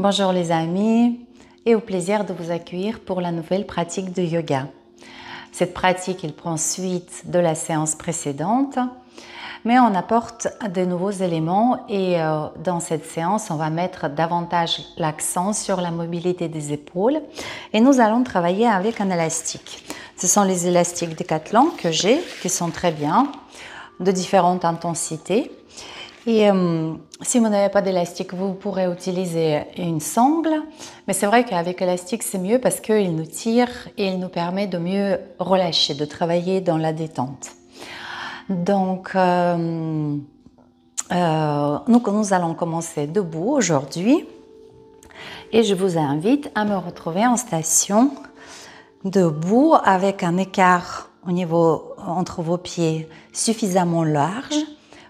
Bonjour les amis et au plaisir de vous accueillir pour la nouvelle pratique de yoga. Cette pratique, elle prend suite de la séance précédente, mais on apporte de nouveaux éléments et dans cette séance, on va mettre davantage l'accent sur la mobilité des épaules et nous allons travailler avec un élastique. Ce sont les élastiques Decathlon que j'ai, qui sont très bien, de différentes intensités. Et si vous n'avez pas d'élastique, vous pourrez utiliser une sangle. Mais c'est vrai qu'avec l'élastique, c'est mieux parce qu'il nous tire et il nous permet de mieux relâcher, de travailler dans la détente. Donc, nous allons commencer debout aujourd'hui. Et je vous invite à me retrouver en station debout avec un écart au niveau entre vos pieds suffisamment large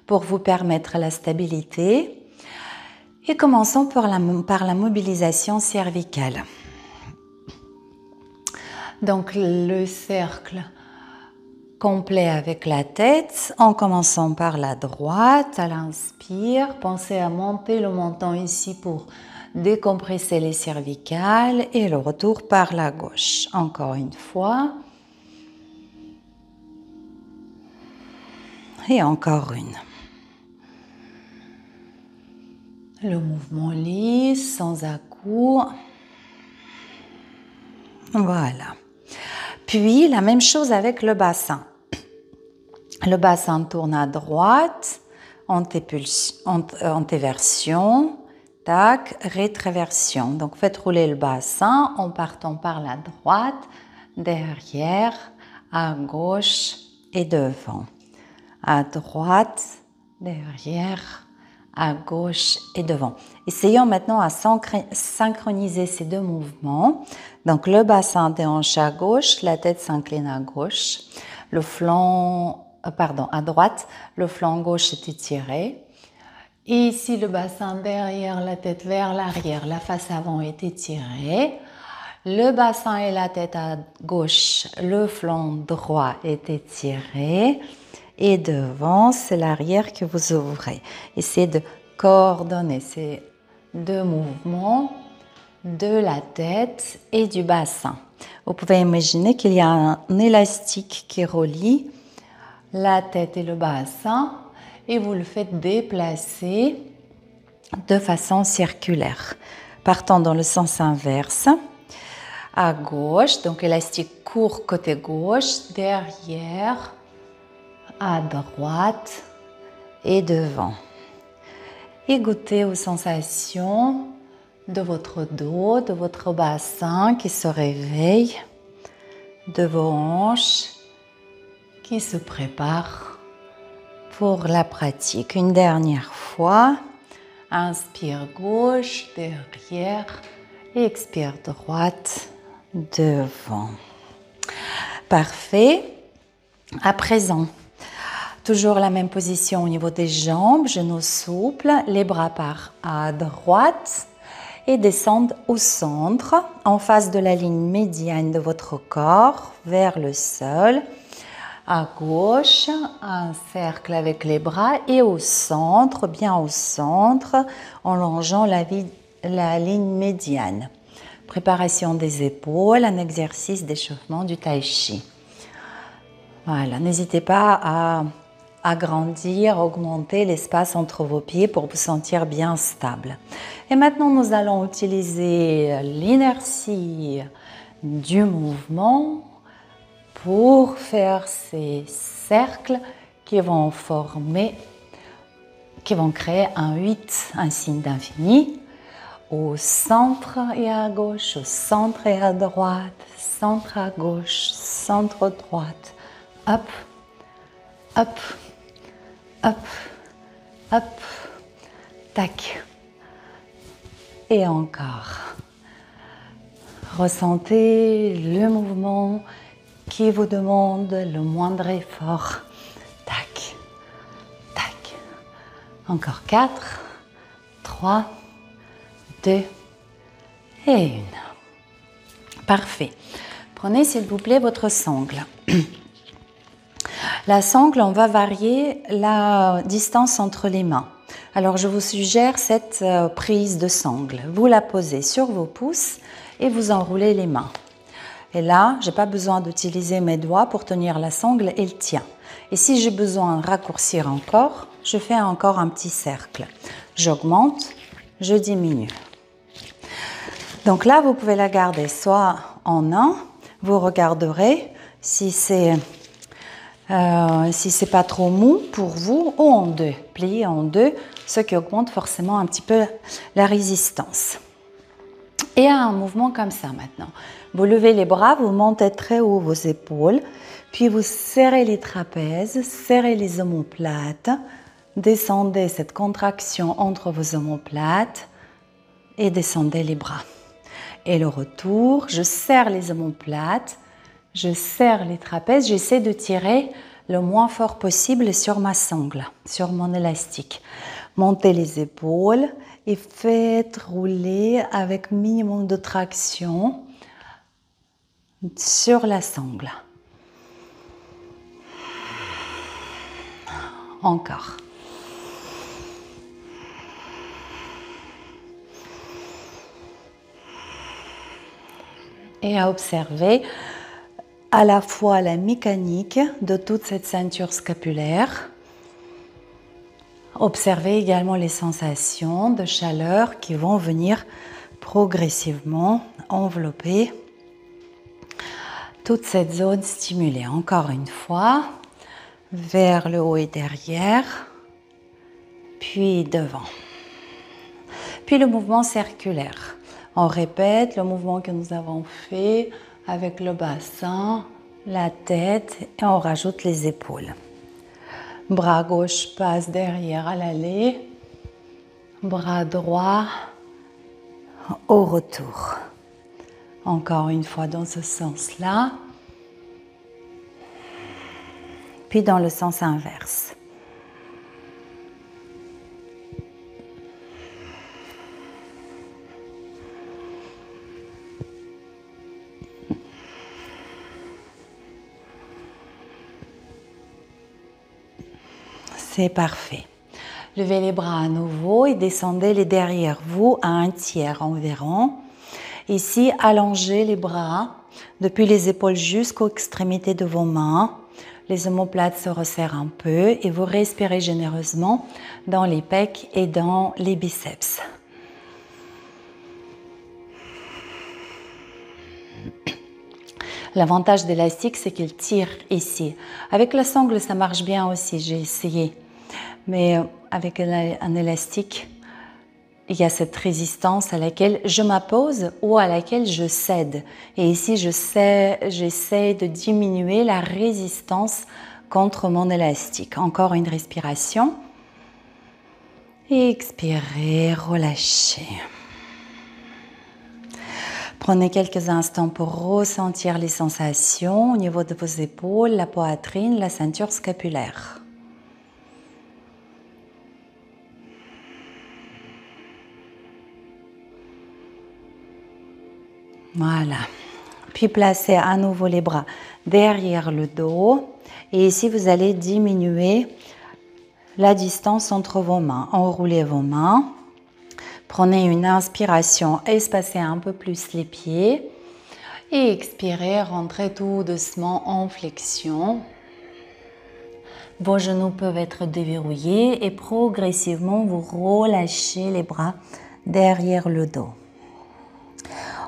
pour vous permettre la stabilité. Et commençons par la mobilisation cervicale. Donc le cercle complet avec la tête, en commençant par la droite, à l'inspire. Pensez à monter le menton ici pour décompresser les cervicales et le retour par la gauche. Encore une fois. Et encore une. Le mouvement lisse, sans à-coups. Voilà. Puis, la même chose avec le bassin. Le bassin tourne à droite, antéversion, tac, rétroversion. Donc, faites rouler le bassin en partant par la droite, derrière, à gauche et devant. À droite, derrière, à gauche et devant. Essayons maintenant à synchroniser ces deux mouvements. Donc le bassin déhanche à gauche, la tête s'incline à gauche, le flanc, à droite, le flanc gauche est étiré. Et ici le bassin derrière, la tête vers l'arrière, la face avant est étirée. Le bassin et la tête à gauche, le flanc droit est étiré. Et devant, c'est l'arrière que vous ouvrez. Essayez de coordonner ces deux mouvements de la tête et du bassin. Vous pouvez imaginer qu'il y a un élastique qui relie la tête et le bassin et vous le faites déplacer de façon circulaire. Partant dans le sens inverse, à gauche, donc élastique court côté gauche, derrière, à droite et devant. Et goûtez aux sensations de votre dos, de votre bassin qui se réveille, de vos hanches qui se préparent pour la pratique. Une dernière fois, inspire gauche, derrière, et expire droite, devant. Parfait. À présent, toujours la même position au niveau des jambes, genoux souples, les bras partent à droite et descendent au centre, en face de la ligne médiane de votre corps, vers le sol. À gauche, un cercle avec les bras et au centre, bien au centre, en longeant la ligne médiane. Préparation des épaules, un exercice d'échauffement du tai chi. Voilà, n'hésitez pas à agrandir, augmenter l'espace entre vos pieds pour vous sentir bien stable. Et maintenant, nous allons utiliser l'inertie du mouvement pour faire ces cercles qui vont créer un 8, un signe d'infini, au centre et à gauche, au centre et à droite, centre à gauche, centre droite, hop, hop, hop, hop, tac. Et encore. Ressentez le mouvement qui vous demande le moindre effort. Tac, tac. Encore 4, 3, 2 et 1. Parfait. Prenez s'il vous plaît votre sangle. La sangle, on va varier la distance entre les mains. Alors, je vous suggère cette prise de sangle. Vous la posez sur vos pouces et vous enroulez les mains. Et là, je n'ai pas besoin d'utiliser mes doigts pour tenir la sangle, elle tient. Et si j'ai besoin de raccourcir encore, je fais encore un petit cercle. J'augmente, je diminue. Donc là, vous pouvez la garder soit en un, vous regarderez si c'est pas trop mou pour vous, ou en deux, plié en deux, ce qui augmente forcément un petit peu la résistance. Et un mouvement comme ça maintenant. Vous levez les bras, vous montez très haut vos épaules, puis vous serrez les trapèzes, serrez les omoplates, descendez cette contraction entre vos omoplates et descendez les bras. Et le retour, je serre les omoplates, je serre les trapèzes, j'essaie de tirer le moins fort possible sur ma sangle, sur mon élastique. Montez les épaules et faites rouler avec minimum de traction sur la sangle. Encore. Et à observer à la fois la mécanique de toute cette ceinture scapulaire. Observez également les sensations de chaleur qui vont venir progressivement envelopper toute cette zone stimulée. Encore une fois, vers le haut et derrière, puis devant. Puis le mouvement circulaire. On répète le mouvement que nous avons fait avec le bassin, la tête et on rajoute les épaules. Bras gauche passe derrière à l'aller, bras droit au retour. Encore une fois dans ce sens-là, puis dans le sens inverse. C'est parfait. Levez les bras à nouveau et descendez les derrière vous à 1/3 environ. Ici, allongez les bras depuis les épaules jusqu'aux extrémités de vos mains. Les omoplates se resserrent un peu et vous respirez généreusement dans les pecs et dans les biceps. L'avantage d'élastique, c'est qu'il tire ici. Avec la sangle, ça marche bien aussi, j'ai essayé. Mais avec un élastique, il y a cette résistance à laquelle je m'oppose ou à laquelle je cède. Et ici, j'essaie de diminuer la résistance contre mon élastique. Encore une respiration. Et expirez, relâchez. Prenez quelques instants pour ressentir les sensations au niveau de vos épaules, la poitrine, la ceinture scapulaire. Voilà. Puis placez à nouveau les bras derrière le dos. Et ici, vous allez diminuer la distance entre vos mains. Enroulez vos mains. Prenez une inspiration, espacez un peu plus les pieds. Et expirez, rentrez tout doucement en flexion. Vos genoux peuvent être déverrouillés et progressivement, vous relâchez les bras derrière le dos.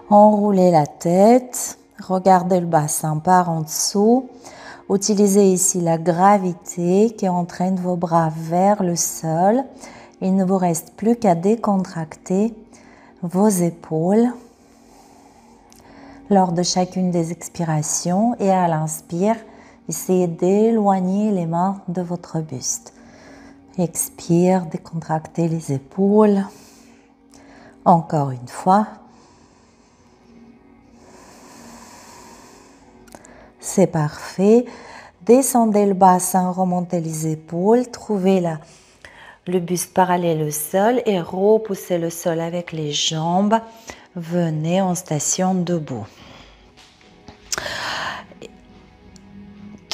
Enroulez la tête, regardez le bassin par en dessous. Utilisez ici la gravité qui entraîne vos bras vers le sol. Il ne vous reste plus qu'à décontracter vos épaules lors de chacune des expirations et à l'inspire, essayez d'éloigner les mains de votre buste. Expire, décontractez les épaules. Encore une fois. C'est parfait. Descendez le bassin, remontez les épaules, trouvez le buste parallèle au sol et repoussez le sol avec les jambes. Venez en station debout.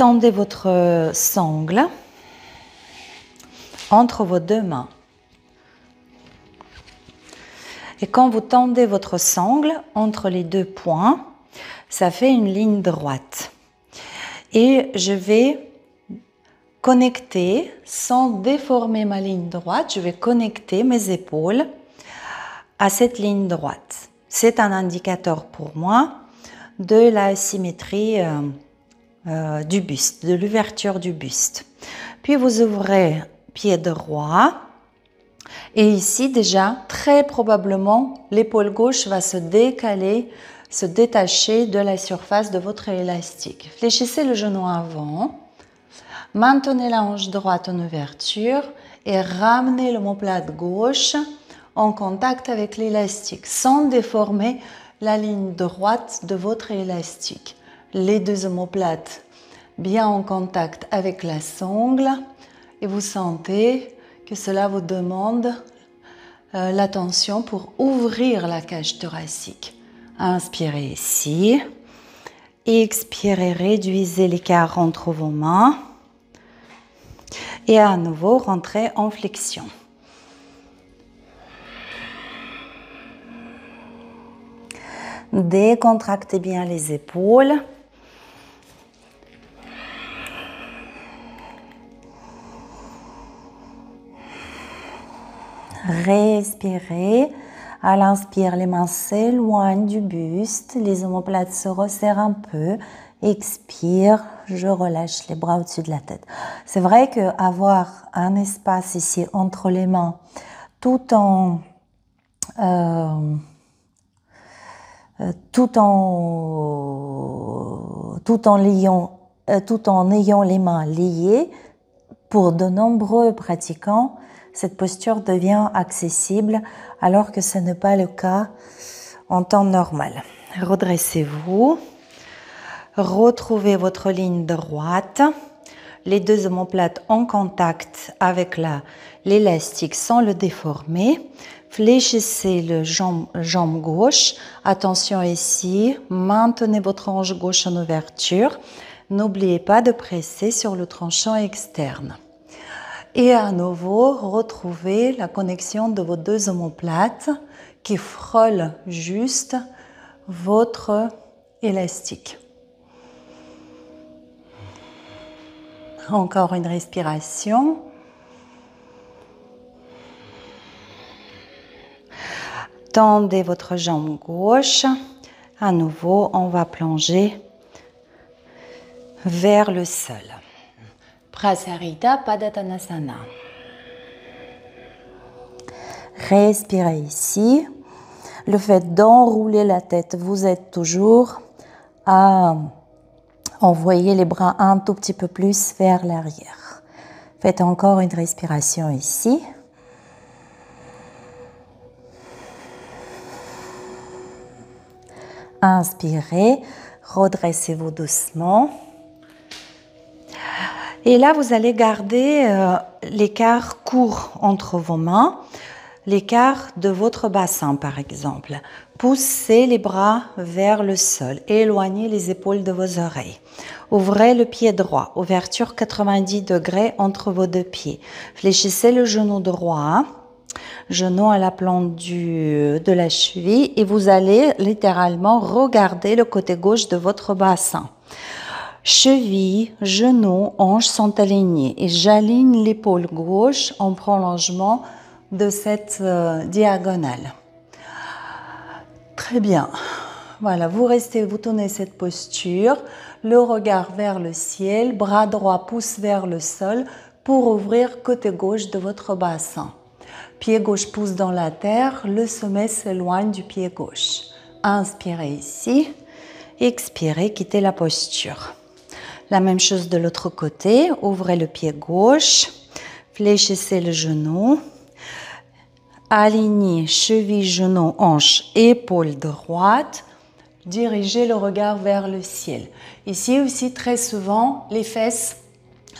tendez votre sangle entre vos deux mains. Et quand vous tendez votre sangle entre les deux points, ça fait une ligne droite. Et je vais connecter, sans déformer ma ligne droite, je vais connecter mes épaules à cette ligne droite. C'est un indicateur pour moi de la symétrie du buste, de l'ouverture du buste. Puis vous ouvrez pied droit. Et ici, déjà, très probablement, l'épaule gauche va se décaler, se détacher de la surface de votre élastique. Fléchissez le genou avant, maintenez la hanche droite en ouverture et ramenez l'omoplate gauche en contact avec l'élastique, sans déformer la ligne droite de votre élastique. Les deux omoplates bien en contact avec la sangle et vous sentez que cela vous demande l'attention pour ouvrir la cage thoracique. Inspirez ici. Expirez, réduisez l'écart entre vos mains. Et à nouveau, rentrez en flexion. Décontractez bien les épaules. Respirez. À l'inspire, les mains s'éloignent du buste, les omoplates se resserrent un peu. Expire, je relâche les bras au-dessus de la tête. C'est vrai qu'avoir un espace ici entre les mains, tout en ayant les mains liées, pour de nombreux pratiquants, cette posture devient accessible alors que ce n'est pas le cas en temps normal. Redressez-vous, retrouvez votre ligne droite, les deux omoplates en contact avec l'élastique sans le déformer. Fléchissez le jambe gauche. Attention ici, maintenez votre hanche gauche en ouverture. N'oubliez pas de presser sur le tranchant externe. Et à nouveau, retrouvez la connexion de vos deux omoplates qui frôlent juste votre élastique. Encore une respiration. Tendez votre jambe gauche. À nouveau, on va plonger vers le sol. Prasarita Padottanasana. Respirez ici. Le fait d'enrouler la tête, vous êtes toujours à envoyer les bras un tout petit peu plus vers l'arrière. Faites encore une respiration ici. Inspirez, redressez-vous doucement. Et là, vous allez garder l'écart court entre vos mains, l'écart de votre bassin par exemple. Poussez les bras vers le sol, éloignez les épaules de vos oreilles. Ouvrez le pied droit, ouverture 90 degrés entre vos deux pieds. Fléchissez le genou droit, genou à la plante de la cheville et vous allez littéralement regarder le côté gauche de votre bassin. Cheville, genoux, hanches sont alignés et j'aligne l'épaule gauche en prolongement de cette diagonale. Très bien. Voilà, vous tenez cette posture, le regard vers le ciel, bras droit pousse vers le sol pour ouvrir côté gauche de votre bassin. Pied gauche pousse dans la terre, le sommet s'éloigne du pied gauche. Inspirez ici, expirez, quittez la posture. La même chose de l'autre côté, ouvrez le pied gauche, fléchissez le genou, alignez cheville, genou, hanche, épaule droite, dirigez le regard vers le ciel. Ici aussi, très souvent, les fesses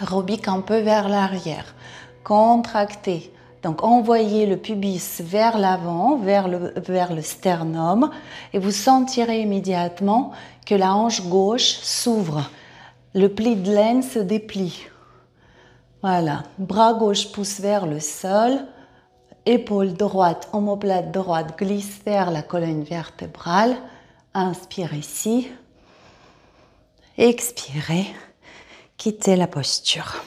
rebiquent un peu vers l'arrière. Contractez. Donc, envoyez le pubis vers l'avant, vers le sternum et vous sentirez immédiatement que la hanche gauche s'ouvre. le pli de laine se déplie. Voilà, bras gauche pousse vers le sol, épaule droite, omoplate droite glisse vers la colonne vertébrale. Inspire ici. Expirez, quittez la posture.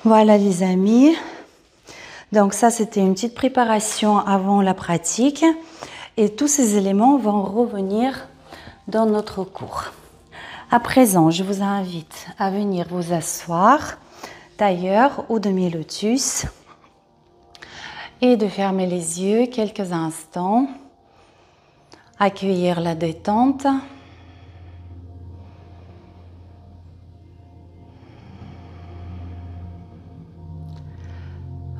Voilà les amis. Donc ça, c'était une petite préparation avant la pratique. Et tous ces éléments vont revenir dans notre cours. À présent, je vous invite à venir vous asseoir, tailleur ou demi-lotus, et de fermer les yeux quelques instants, accueillir la détente.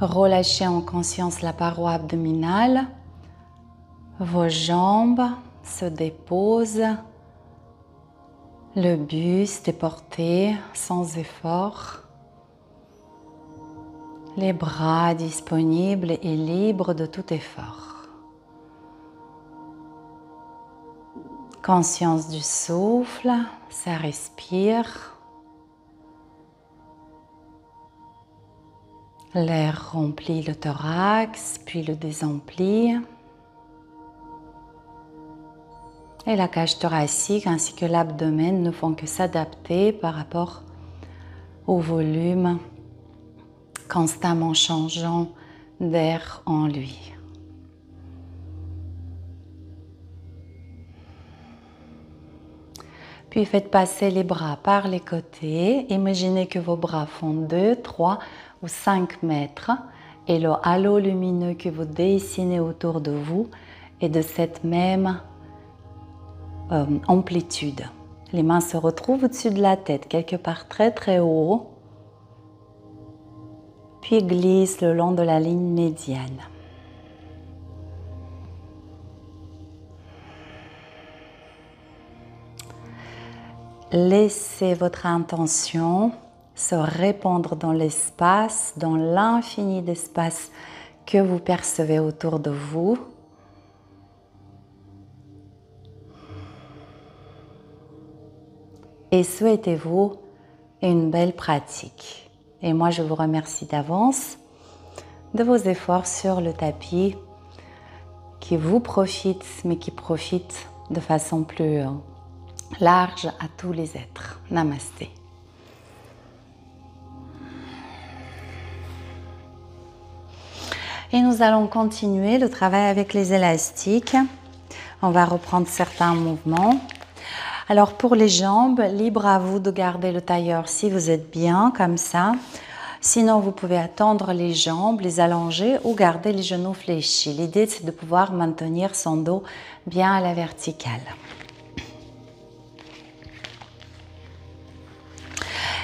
Relâchez en conscience la paroi abdominale. Vos jambes se déposent. Le buste est porté sans effort. Les bras disponibles et libres de tout effort. Conscience du souffle, ça respire. L'air remplit le thorax, puis le désemplit. Et la cage thoracique ainsi que l'abdomen ne font que s'adapter par rapport au volume constamment changeant d'air en lui. Puis faites passer les bras par les côtés. Imaginez que vos bras font 2, 3 ou 5 mètres et le halo lumineux que vous dessinez autour de vous est de cette même amplitude. Les mains se retrouvent au-dessus de la tête, quelque part très très haut, puis glissent le long de la ligne médiane. Laissez votre intention se répandre dans l'espace, dans l'infini d'espace que vous percevez autour de vous. Et souhaitez-vous une belle pratique. Et moi, je vous remercie d'avance de vos efforts sur le tapis qui vous profitent, mais qui profitent de façon plus large à tous les êtres. Namasté. Et nous allons continuer le travail avec les élastiques. On va reprendre certains mouvements. Alors pour les jambes, libre à vous de garder le tailleur si vous êtes bien comme ça. Sinon, vous pouvez attendre les jambes, les allonger ou garder les genoux fléchis. L'idée, c'est de pouvoir maintenir son dos bien à la verticale.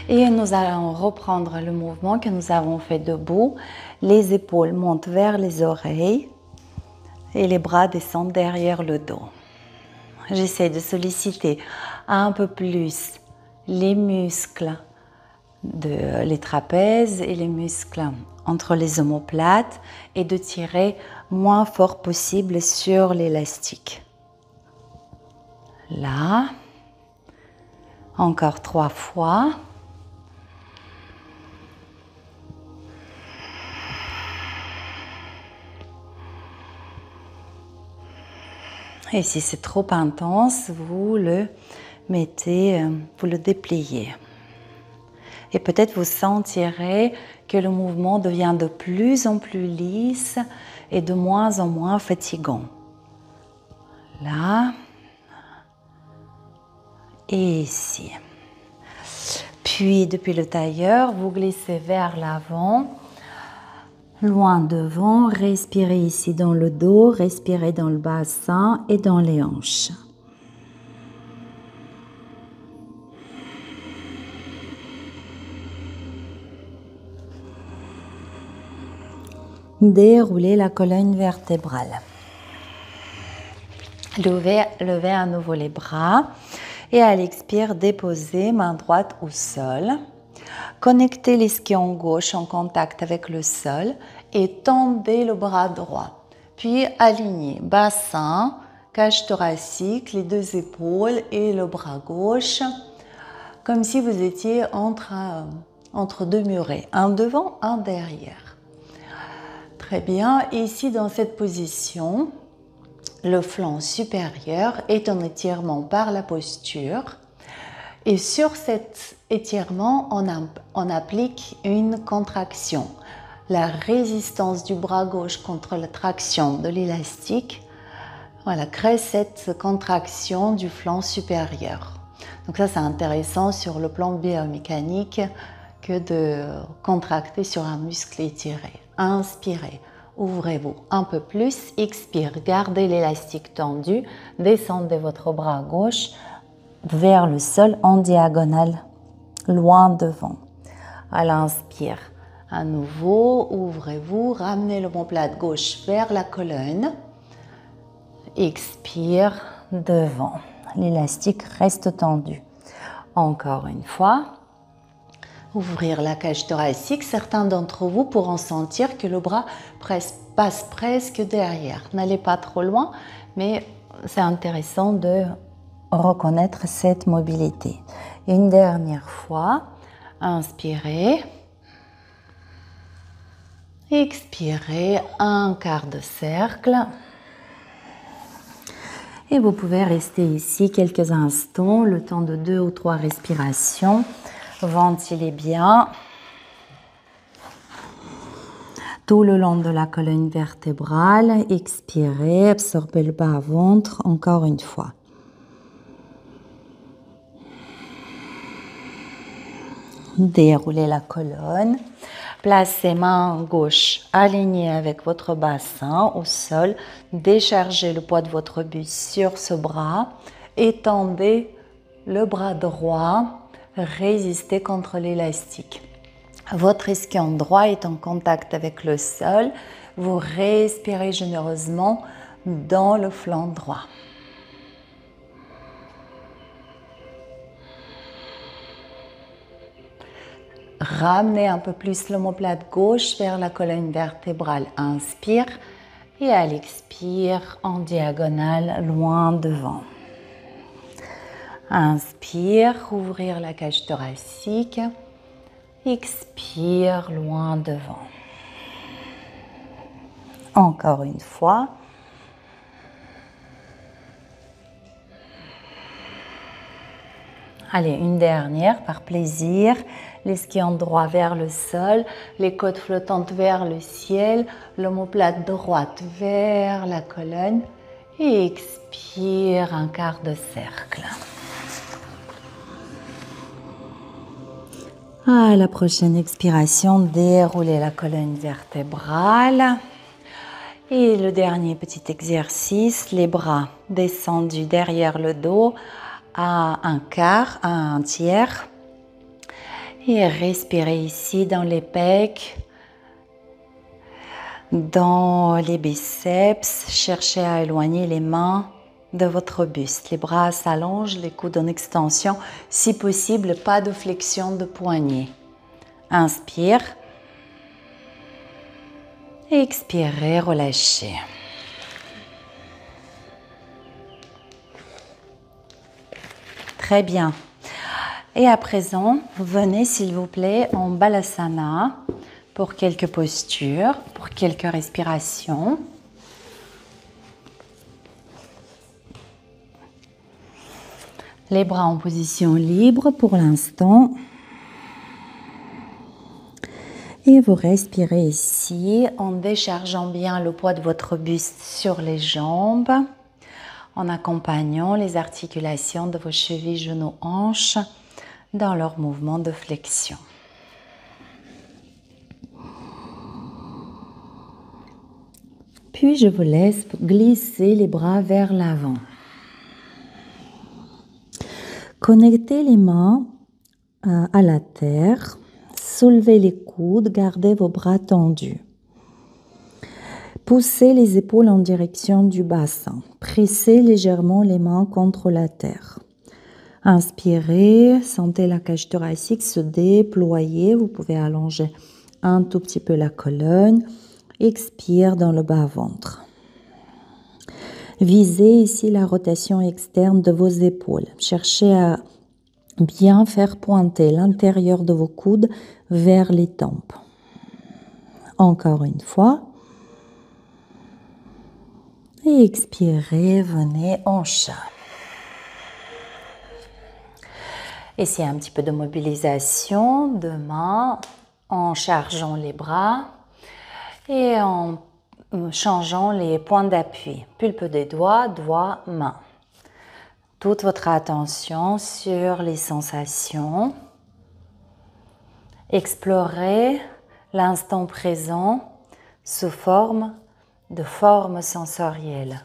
Et nous allons reprendre le mouvement que nous avons fait debout. Les épaules montent vers les oreilles et les bras descendent derrière le dos. J'essaie de solliciter un peu plus les muscles, les trapèzes et les muscles entre les omoplates et de tirer moins fort possible sur l'élastique. Là, encore 3 fois. Et si c'est trop intense, vous le mettez, vous le dépliez. Et peut-être vous sentirez que le mouvement devient de plus en plus lisse et de moins en moins fatigant. Là. Et ici. Puis, depuis le tailleur, vous glissez vers l'avant. Loin devant, respirez ici dans le dos, respirez dans le bassin et dans les hanches. Déroulez la colonne vertébrale. Levez à nouveau les bras et à l'expire, déposez main droite au sol. Connectez l'ischio gauche en contact avec le sol et tendez le bras droit. Puis alignez bassin, cage thoracique, les 2 épaules et le bras gauche. comme si vous étiez entre deux murets, un devant, un derrière. Très bien, ici dans cette position, le flanc supérieur est en étirement par la posture. Et sur cet étirement, on applique une contraction. La résistance du bras gauche contre la traction de l'élastique, voilà, crée cette contraction du flanc supérieur. Donc ça, c'est intéressant sur le plan biomécanique que de contracter sur un muscle étiré. Inspirez, ouvrez-vous un peu plus, expire, gardez l'élastique tendu, descendez votre bras gauche vers le sol en diagonale, loin devant. À l'inspire, à nouveau, ouvrez-vous, ramenez l'omoplate gauche vers la colonne. Expire, devant. L'élastique reste tendu. Encore une fois, ouvrir la cage thoracique. Certains d'entre vous pourront sentir que le bras passe presque derrière. N'allez pas trop loin, mais c'est intéressant de reconnaître cette mobilité. Une dernière fois, inspirez, expirez, un quart de cercle. Et vous pouvez rester ici quelques instants, le temps de 2 ou 3 respirations. Ventilez bien tout le long de la colonne vertébrale. Expirez, absorbez le bas-ventre encore une fois. Déroulez la colonne. Placez main gauche alignée avec votre bassin au sol. Déchargez le poids de votre buste sur ce bras. Étendez le bras droit. Résistez contre l'élastique. Votre ischion droit est en contact avec le sol. Vous respirez généreusement dans le flanc droit. Ramenez un peu plus l'omoplate gauche vers la colonne vertébrale. Inspire et à l'expire en diagonale, loin devant. Inspire, ouvrir la cage thoracique. Expire, loin devant. Encore une fois. Allez, une dernière par plaisir. L'ischion droit vers le sol, les côtes flottantes vers le ciel, l'omoplate droite vers la colonne. Et expire, un quart de cercle. À la prochaine expiration, déroulez la colonne vertébrale. Et le dernier petit exercice, les bras descendus derrière le dos à un quart, à un tiers. Et respirez ici dans les pecs, dans les biceps. Cherchez à éloigner les mains de votre buste. Les bras s'allongent, les coudes en extension. Si possible, pas de flexion de poignets. Inspire. Expirez, relâchez. Très bien. Et à présent, venez s'il vous plaît en Balasana pour quelques postures, pour quelques respirations. Les bras en position libre pour l'instant. Et vous respirez ici en déchargeant bien le poids de votre buste sur les jambes, en accompagnant les articulations de vos chevilles, genoux, hanches dans leur mouvement de flexion. Puis je vous laisse glisser les bras vers l'avant. Connectez les mains à la terre. Soulevez les coudes, gardez vos bras tendus. Poussez les épaules en direction du bassin. Pressez légèrement les mains contre la terre. Inspirez, sentez la cage thoracique se déployer. Vous pouvez allonger un tout petit peu la colonne. Expire dans le bas-ventre. Visez ici la rotation externe de vos épaules. Cherchez à bien faire pointer l'intérieur de vos coudes vers les tempes. Encore une fois. Et expirez, venez en chat. Essayez un petit peu de mobilisation de main en chargeant les bras et en changeant les points d'appui. Pulpe des doigts, doigts, main. Toute votre attention sur les sensations. Explorez l'instant présent sous forme de formes sensorielles.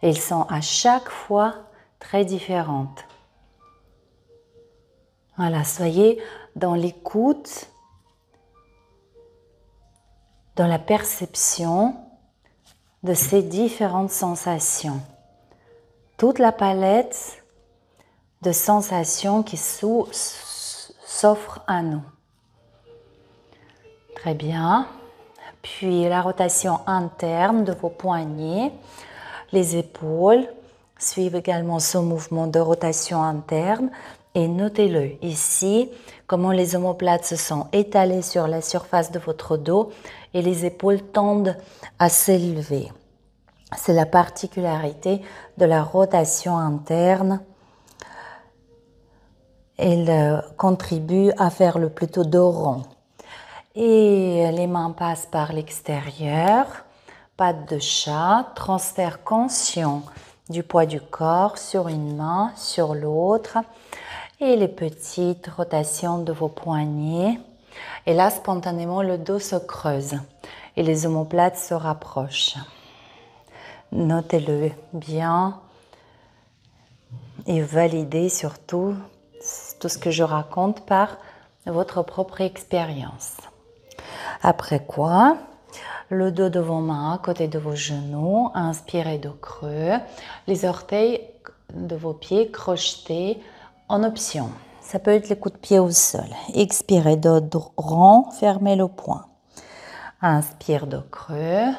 Elles sont à chaque fois très différentes. Voilà, soyez dans l'écoute, dans la perception de ces différentes sensations. Toute la palette de sensations qui s'offre à nous. Très bien. Puis la rotation interne de vos poignets, les épaules suivent également ce mouvement de rotation interne et notez-le ici, comment les omoplates se sont étalées sur la surface de votre dos et les épaules tendent à s'élever. C'est la particularité de la rotation interne. Elle contribue à faire le plutôt dos rond. Et les mains passent par l'extérieur, pattes de chat, transfert conscient du poids du corps sur une main, sur l'autre. Et les petites rotations de vos poignets. Et là, spontanément, le dos se creuse et les omoplates se rapprochent. Notez-le bien et validez surtout tout ce que je raconte par votre propre expérience. Après quoi, le dos de vos mains à côté de vos genoux, inspirez dos creux, les orteils de vos pieds crochetés en option. Ça peut être les coups de pied au sol. Expirez dos rond, fermez le poing. Inspire dos creux,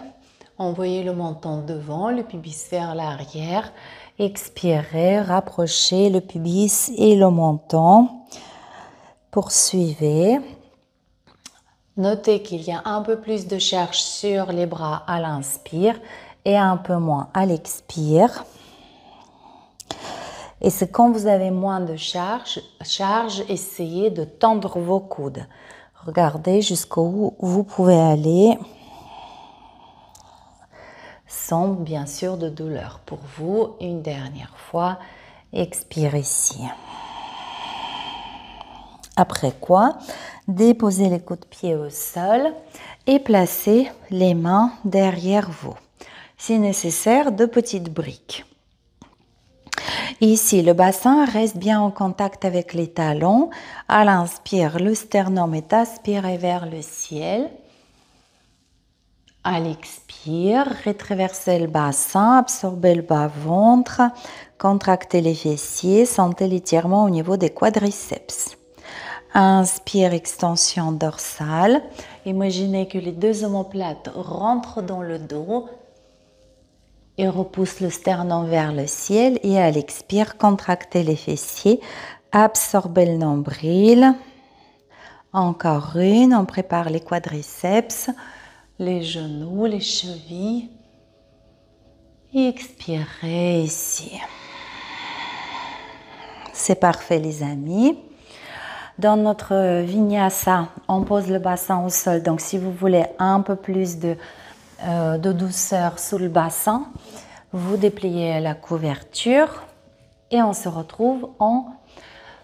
envoyez le menton devant, le pubis vers l'arrière. Expirez, rapprochez le pubis et le menton. Poursuivez. Notez qu'il y a un peu plus de charge sur les bras à l'inspire et un peu moins à l'expire. Et c'est quand vous avez moins de charge, essayez de tendre vos coudes. Regardez jusqu'où vous pouvez aller sans bien sûr de douleur. Pour vous, une dernière fois, expirez ici. Après quoi, déposez les coups de pied au sol et placez les mains derrière vous. Si nécessaire, deux petites briques. Ici, le bassin reste bien en contact avec les talons. À l'inspire, le sternum est aspiré vers le ciel. À l'expire, rétraversez le bassin, absorbez le bas-ventre, contractez les fessiers, sentez l'étirement au niveau des quadriceps. Inspire, extension dorsale. Imaginez que les deux omoplates rentrent dans le dos et repoussent le sternum vers le ciel. Et à l'expire, contractez les fessiers, absorbez le nombril. Encore une, on prépare les quadriceps, les genoux, les chevilles. Et expirez ici. C'est parfait les amis. Dans notre vinyasa, on pose le bassin au sol. Donc, si vous voulez un peu plus de douceur sous le bassin, vous dépliez la couverture et on se retrouve en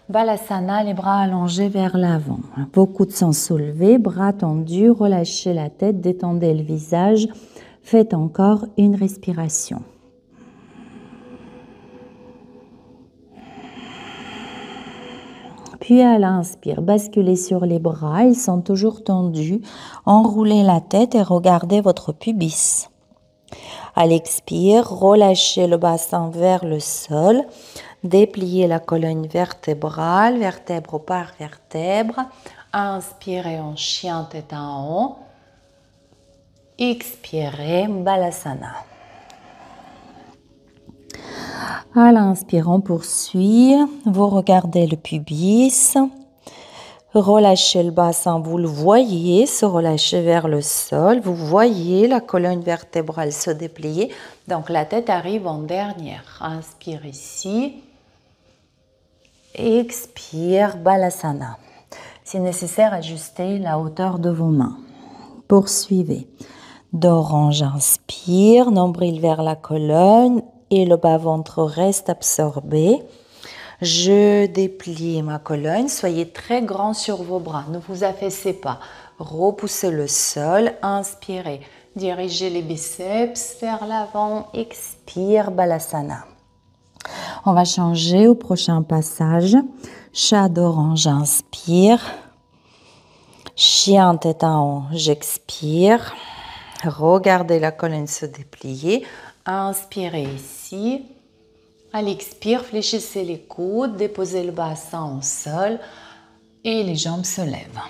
Balasana, les bras allongés vers l'avant. Vos coudes sont soulevés, bras tendus, relâchez la tête, détendez le visage. Faites encore une respiration. Puis à l'inspire, basculez sur les bras, ils sont toujours tendus. Enroulez la tête et regardez votre pubis. À l'expire, relâchez le bassin vers le sol. Dépliez la colonne vertébrale, vertèbre par vertèbre. Inspirez en chien tête en haut. Expirez, Balasana. À l'inspire, on poursuit. Vous regardez le pubis. Relâchez le bassin, vous le voyez se relâcher vers le sol. Vous voyez la colonne vertébrale se déplier. Donc la tête arrive en dernière. Inspire ici. Expire, Balasana. Si nécessaire, ajustez la hauteur de vos mains. Poursuivez. D'orange, inspire, nombril vers la colonne et le bas-ventre reste absorbé. Je déplie ma colonne, soyez très grand sur vos bras, ne vous affaissez pas. Repoussez le sol, inspirez, dirigez les biceps vers l'avant, expire, Balasana. On va changer au prochain passage. Chat d'orange, inspire. Chien tête en haut, j'expire. Regardez la colonne se déplier. Inspirez ici. À l'expire, fléchissez les coudes, déposez le bassin au sol et les jambes se lèvent.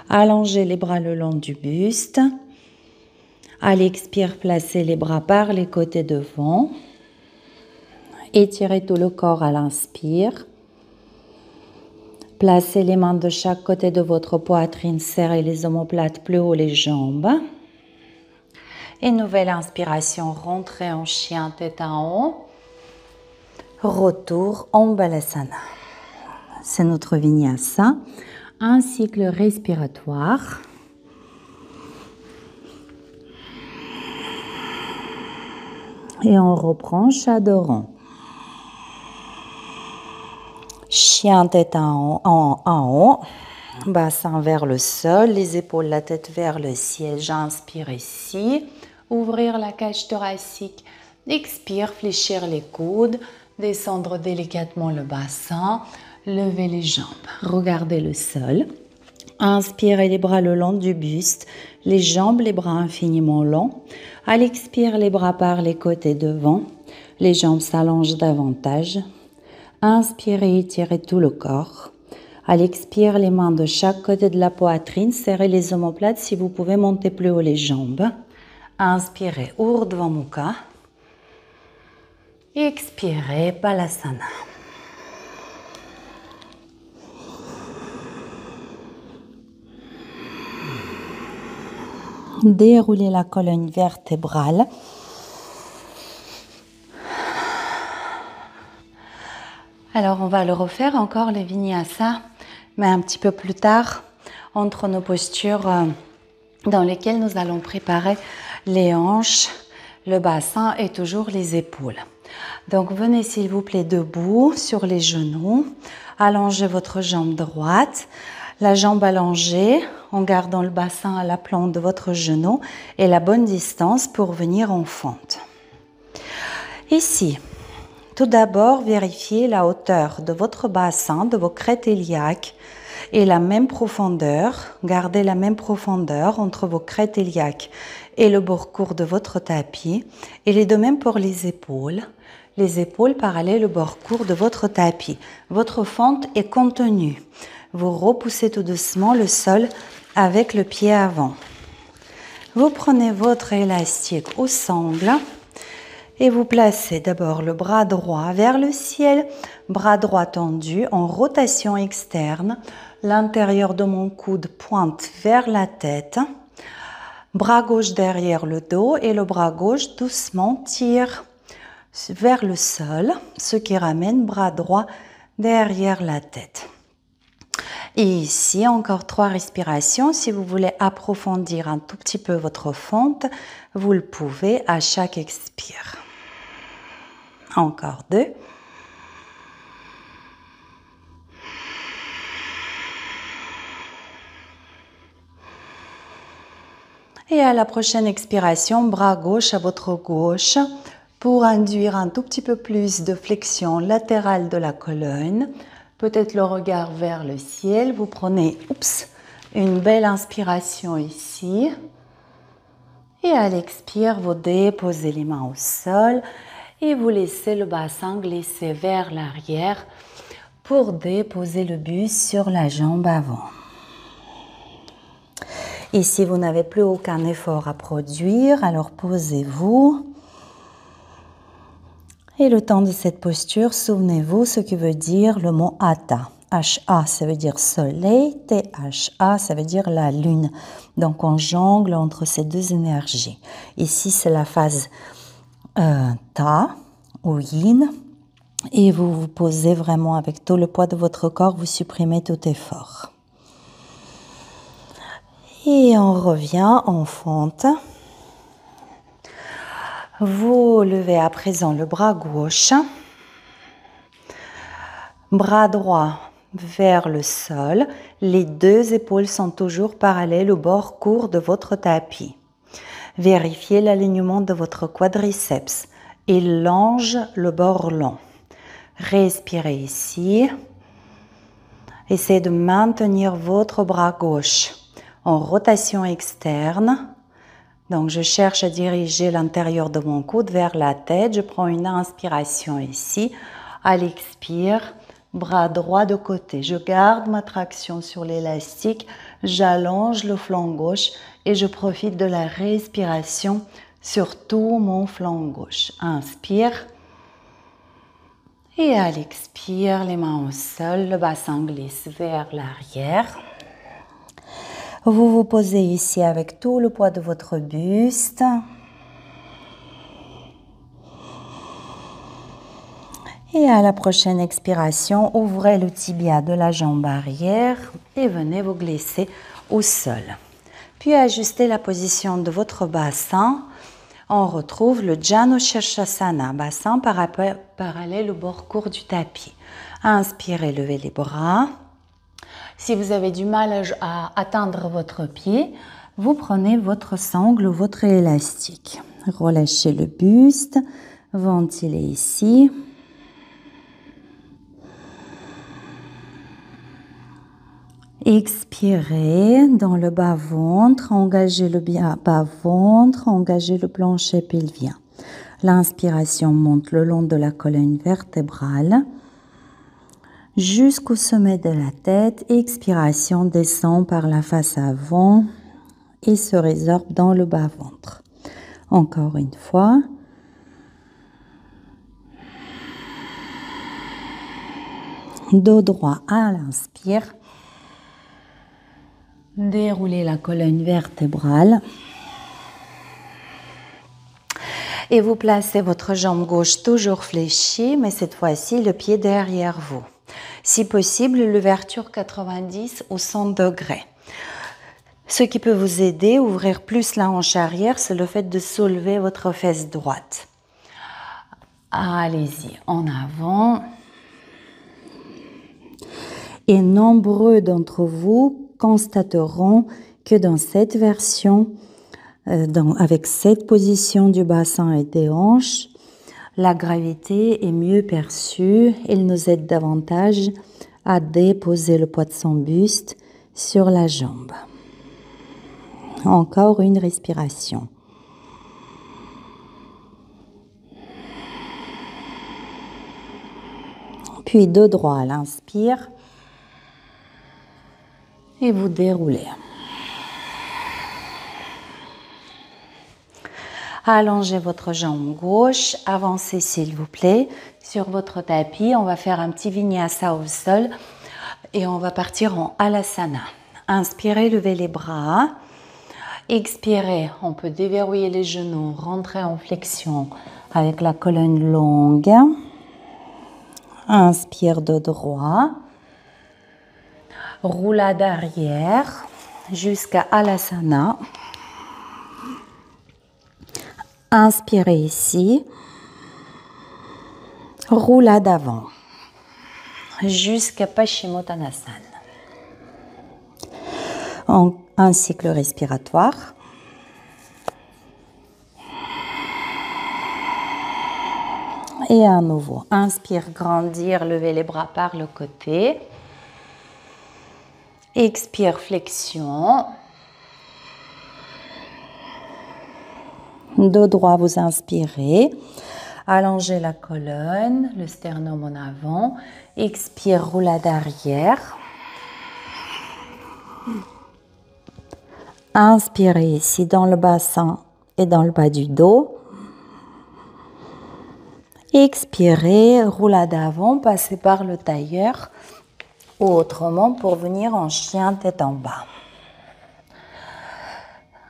Allongez les bras le long du buste. À l'expire, placez les bras par les côtés devant. Étirez tout le corps à l'inspire. Placez les mains de chaque côté de votre poitrine, serrez les omoplates plus haut les jambes. Et nouvelle inspiration, rentrez en chien tête en haut. Retour en Balasana. C'est notre vinyasa, un cycle respiratoire. Et on reprend Chadoran. Chien tête en haut, bassin vers le sol, les épaules, la tête vers le ciel. J'inspire ici, ouvrir la cage thoracique. Expire, fléchir les coudes, descendre délicatement le bassin, lever les jambes. Regardez le sol. Inspirez les bras le long du buste, les jambes, les bras infiniment longs. À l'expire, les bras par les côtés devant, les jambes s'allongent davantage. Inspirez, étirez tout le corps. À l'expire, les mains de chaque côté de la poitrine, serrez les omoplates si vous pouvez monter plus haut les jambes. Inspirez, Urdhva Mukha. Expirez, Balasana. Déroulez la colonne vertébrale. Alors, on va le refaire encore, le vinyasa, mais un petit peu plus tard, entre nos postures dans lesquelles nous allons préparer les hanches, le bassin et toujours les épaules. Donc, venez s'il vous plaît debout sur les genoux, allongez votre jambe droite, la jambe allongée en gardant le bassin à la plante de votre genou et la bonne distance pour venir en fente. Ici, tout d'abord, vérifiez la hauteur de votre bassin, de vos crêtes iliaques et la même profondeur. Gardez la même profondeur entre vos crêtes iliaques et le bord court de votre tapis. Et les deux mêmes pour les épaules. Les épaules parallèles au bord court de votre tapis. Votre fente est contenue. Vous repoussez tout doucement le sol avec le pied avant. Vous prenez votre élastique au sangle. Et vous placez d'abord le bras droit vers le ciel, bras droit tendu en rotation externe. L'intérieur de mon coude pointe vers la tête. Bras gauche derrière le dos et le bras gauche doucement tire vers le sol, ce qui ramène bras droit derrière la tête. Et ici, encore 3 respirations. Si vous voulez approfondir un tout petit peu votre fente, vous le pouvez à chaque expire. Encore 2. Et à la prochaine expiration, bras gauche à votre gauche pour induire un tout petit peu plus de flexion latérale de la colonne. Peut-être le regard vers le ciel. Vous prenez une belle inspiration ici. Et à l'expire, vous déposez les mains au sol. Et vous laissez le bassin glisser vers l'arrière pour déposer le buste sur la jambe avant. Et si vous n'avez plus aucun effort à produire, alors posez-vous. Et le temps de cette posture, souvenez-vous ce que veut dire le mot Hatha. H-A, ça veut dire soleil, T-H-A, ça veut dire la lune. Donc on jongle entre ces deux énergies. Ici, c'est la phase Ta ou Yin. Et vous vous posez vraiment avec tout le poids de votre corps, vous supprimez tout effort. Et on revient en fente. Vous levez à présent le bras gauche, bras droit vers le sol. Les deux épaules sont toujours parallèles au bord court de votre tapis. Vérifiez l'alignement de votre quadriceps et longe le bord long. Respirez ici. Essayez de maintenir votre bras gauche en rotation externe. Donc, je cherche à diriger l'intérieur de mon coude vers la tête. Je prends une inspiration ici. À l'expire, bras droit de côté. Je garde ma traction sur l'élastique. J'allonge le flanc gauche et je profite de la respiration sur tout mon flanc gauche. Inspire. Et à l'expire, les mains au sol, le bassin glisse vers l'arrière. Vous vous posez ici avec tout le poids de votre buste. Et à la prochaine expiration, ouvrez le tibia de la jambe arrière et venez vous glisser au sol. Puis ajustez la position de votre bassin. On retrouve le Janu Shirshasana, bassin parallèle au bord court du tapis. Inspirez, levez les bras. Si vous avez du mal à atteindre votre pied, vous prenez votre sangle ou votre élastique. Relâchez le buste, ventilez ici. Expirez dans le bas-ventre, engagez le bas-ventre, engagez le plancher pelvien. L'inspiration monte le long de la colonne vertébrale jusqu'au sommet de la tête. Expiration descend par la face avant et se résorbe dans le bas-ventre. Encore une fois. Dos droit à l'inspire. Déroulez la colonne vertébrale. Et vous placez votre jambe gauche toujours fléchie, mais cette fois-ci le pied derrière vous. Si possible, l'ouverture 90 ou 100 degrés. Ce qui peut vous aider à ouvrir plus la hanche arrière, c'est le fait de soulever votre fesse droite. Allez-y, en avant. Et nombreux d'entre vous constateront que dans cette version, avec cette position du bassin et des hanches, la gravité est mieux perçue. Elle nous aide davantage à déposer le poids de son buste sur la jambe. Encore une respiration. Puis dos droit à l'inspire. Et vous déroulez. Allongez votre jambe gauche, avancez s'il vous plaît sur votre tapis. On va faire un petit vinyasa au sol et on va partir en Alasana. Inspirez, levez les bras. Expirez, on peut déverrouiller les genoux, rentrer en flexion avec la colonne longue. Inspire de droit. Roulade arrière jusqu'à Alasana. Inspirez ici, roulade avant, jusqu'à Paschimottanasana. Un cycle respiratoire. Et à nouveau, inspire, grandir, lever les bras par le côté. Expire, flexion. Dos droit, vous inspirez. Allongez la colonne, le sternum en avant. Expire, roulade arrière. Inspirez ici dans le bassin et dans le bas du dos. Expirez, roulade avant, passez par le tailleur ou autrement pour venir en chien tête en bas.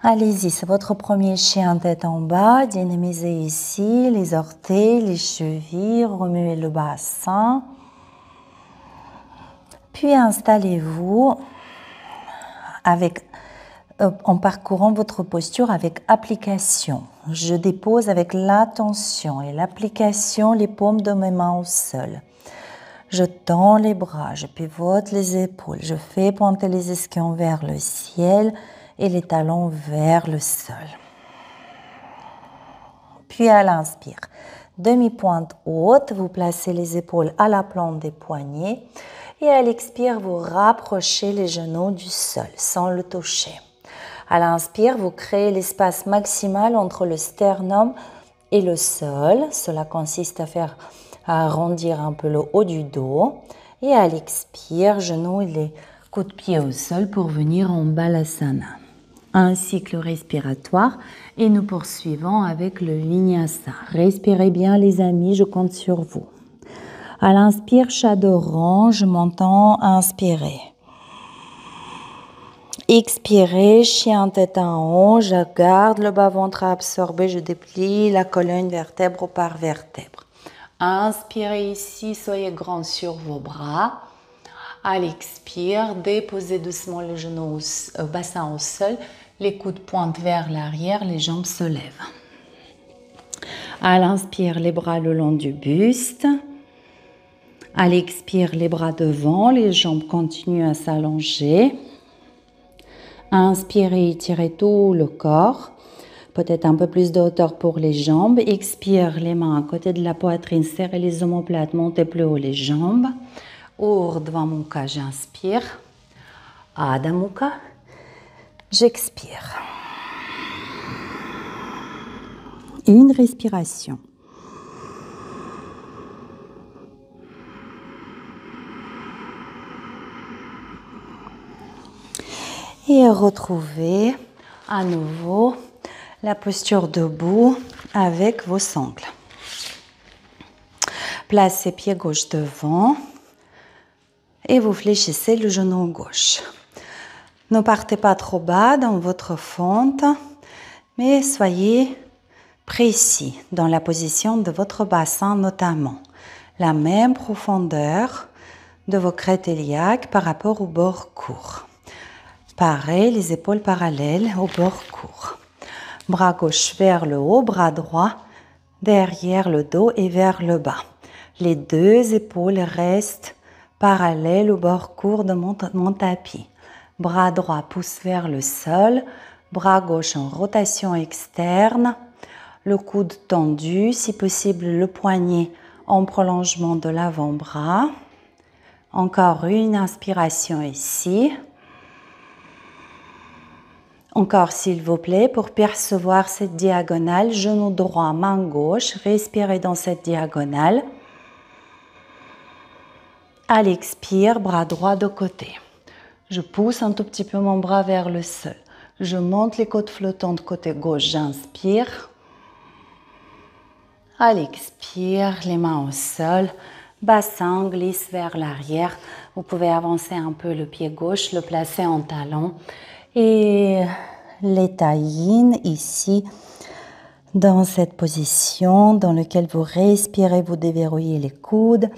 Allez-y, c'est votre premier chien tête en bas. Dynamisez ici les orteils, les chevilles, remuez le bassin. Puis installez-vous en parcourant votre posture avec application. Je dépose avec l'attention et l'application les paumes de mes mains au sol. Je tends les bras, je pivote les épaules, je fais pointer les ischions vers le ciel et les talons vers le sol. Puis à l'inspire, demi-pointe haute, vous placez les épaules à la plante des poignets et à l'expire, vous rapprochez les genoux du sol sans le toucher. À l'inspire, vous créez l'espace maximal entre le sternum et le sol. Cela consiste à arrondir un peu le haut du dos. Et à l'expire, genoux et les coudes de pied au sol pour venir en balasana. Un cycle respiratoire et nous poursuivons avec le vinyasa. Respirez bien les amis, je compte sur vous. À l'inspire, chaudron, je m'entends inspirer. Expirez, chien tête en haut, je garde le bas-ventre absorbé, je déplie la colonne vertèbre par vertèbre. Inspirez ici, soyez grand sur vos bras. À l'expire, déposez doucement le genou bassin au sol, les coudes pointent vers l'arrière, les jambes se lèvent. À l'inspire, les bras le long du buste. À l'expire, les bras devant, les jambes continuent à s'allonger. Inspirez, étirez tout le corps. Peut-être un peu plus de hauteur pour les jambes. Expire, les mains à côté de la poitrine, serrez les omoplates, montez plus haut les jambes. Urdhva Mukha, j'inspire. Adha Mukha, j'expire. Une respiration. Et retrouvez à nouveau la posture debout avec vos sangles. Placez pied gauche devant et vous fléchissez le genou gauche. Ne partez pas trop bas dans votre fente, mais soyez précis dans la position de votre bassin notamment. La même profondeur de vos crêtes iliaques par rapport au bord court. Pareil, les épaules parallèles au bord court. Bras gauche vers le haut, bras droit derrière le dos et vers le bas. Les deux épaules restent parallèles au bord court de mon tapis. Bras droit pousse vers le sol, bras gauche en rotation externe, le coude tendu, si possible le poignet en prolongement de l'avant-bras. Encore une inspiration ici. Encore s'il vous plaît, pour percevoir cette diagonale, genou droit, main gauche, respirez dans cette diagonale. À l'expire, bras droit de côté. Je pousse un tout petit peu mon bras vers le sol. Je monte les côtes flottantes côté gauche, j'inspire. À l'expire, les mains au sol, bassin glisse vers l'arrière. Vous pouvez avancer un peu le pied gauche, le placer en talon. Et les tailles ici, dans cette position dans laquelle vous respirez, vous déverrouillez les coudes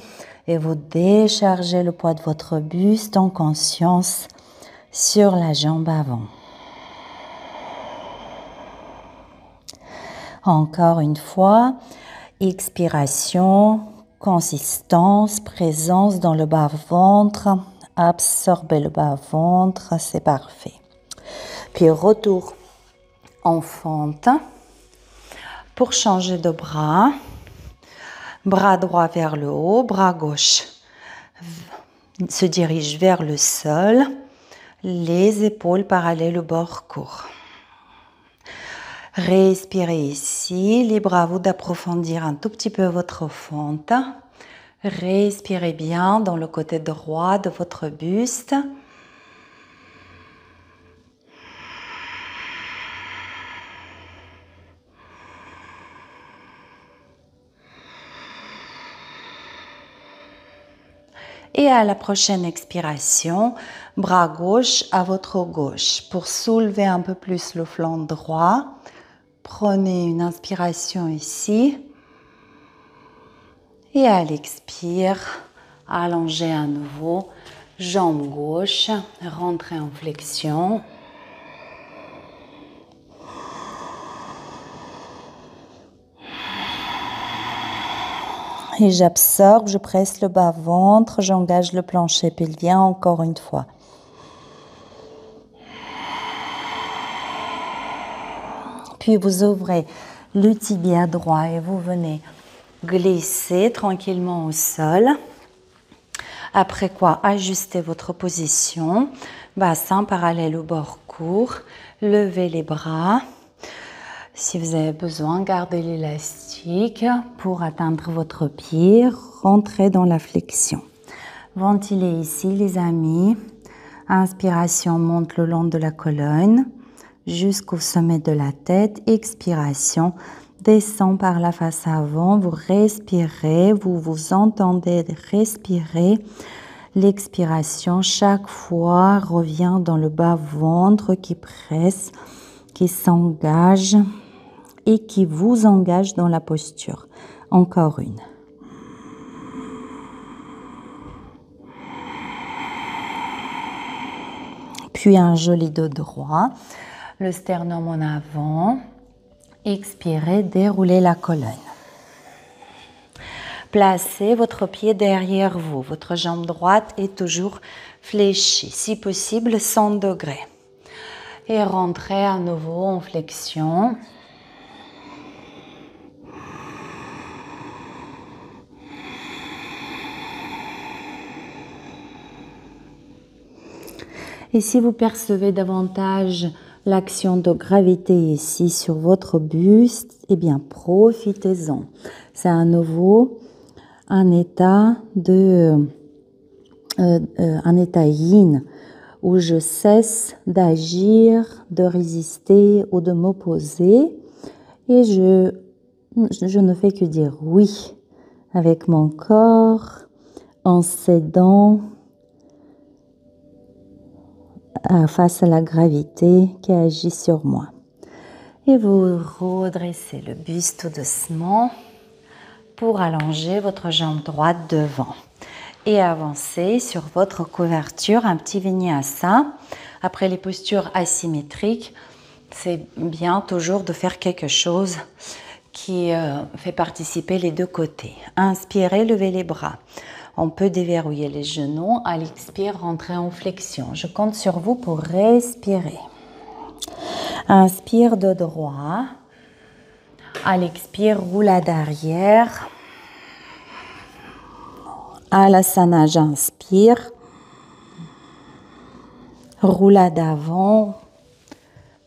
et vous déchargez le poids de votre buste en conscience sur la jambe avant. Encore une fois, expiration, consistance, présence dans le bas-ventre, absorbez le bas-ventre, c'est parfait. Puis retour en fente. Pour changer de bras, bras droit vers le haut, bras gauche se dirige vers le sol, les épaules parallèles au bord court. Respirez ici, libre à vous d'approfondir un tout petit peu votre fente. Respirez bien dans le côté droit de votre buste. Et à la prochaine expiration, bras gauche à votre gauche. Pour soulever un peu plus le flanc droit, prenez une inspiration ici. Et à l'expire, allongez à nouveau, jambe gauche, rentrez en flexion. Et j'absorbe, je presse le bas-ventre, j'engage le plancher pelvien encore une fois. Puis vous ouvrez le tibia droit et vous venez glisser tranquillement au sol. Après quoi, ajustez votre position. Bassin parallèle au bord court. Levez les bras. Si vous avez besoin, gardez l'élastique pour atteindre votre pied. Rentrez dans la flexion. Ventilez ici, les amis. Inspiration monte le long de la colonne jusqu'au sommet de la tête. Expiration descend par la face avant. Vous respirez, vous vous entendez respirer. L'expiration, chaque fois, revient dans le bas-ventre qui presse, qui s'engage et qui vous engage dans la posture. Encore une. Puis un joli dos droit, le sternum en avant. Expirez, déroulez la colonne. Placez votre pied derrière vous. Votre jambe droite est toujours fléchie, si possible 100 degrés. Et rentrez à nouveau en flexion. Et si vous percevez davantage l'action de gravité ici sur votre buste, eh bien profitez-en. C'est à nouveau un état yin où je cesse d'agir, de résister ou de m'opposer et je ne fais que dire oui avec mon corps en cédant face à la gravité qui agit sur moi. Et vous redressez le buste tout doucement pour allonger votre jambe droite devant. Et avancez sur votre couverture, un petit vinyasa. Après les postures asymétriques, c'est bien toujours de faire quelque chose qui fait participer les deux côtés. Inspirez, levez les bras. On peut déverrouiller les genoux. À l'expire, rentrez en flexion. Je compte sur vous pour respirer. Inspire de droit. À l'expire, roulade arrière. Alasana, j'inspire. Roulade avant.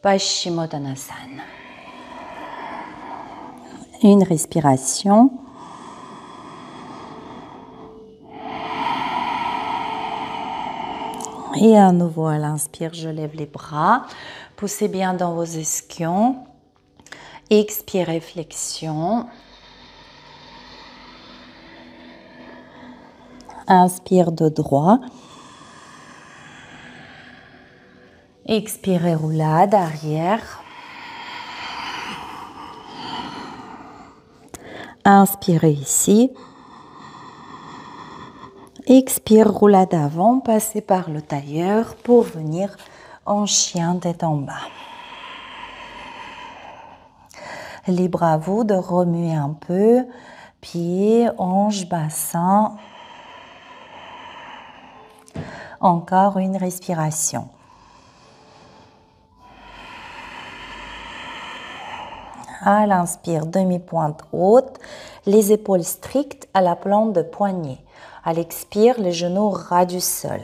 Paschimottanasana. Une respiration. Et à nouveau, à l'inspire, je lève les bras. Poussez bien dans vos ischions. Expirez, flexion. Inspire de droit. Expirez, roulade arrière. Inspirez ici. Expire, roulade avant, passez par le tailleur pour venir en chien tête en bas. Libre à vous de remuer un peu, pieds, hanches, bassin. Encore une respiration. À l'inspire, demi-pointe haute, les épaules strictes à la plante de poignet. À l'expire, les genoux ras du sol.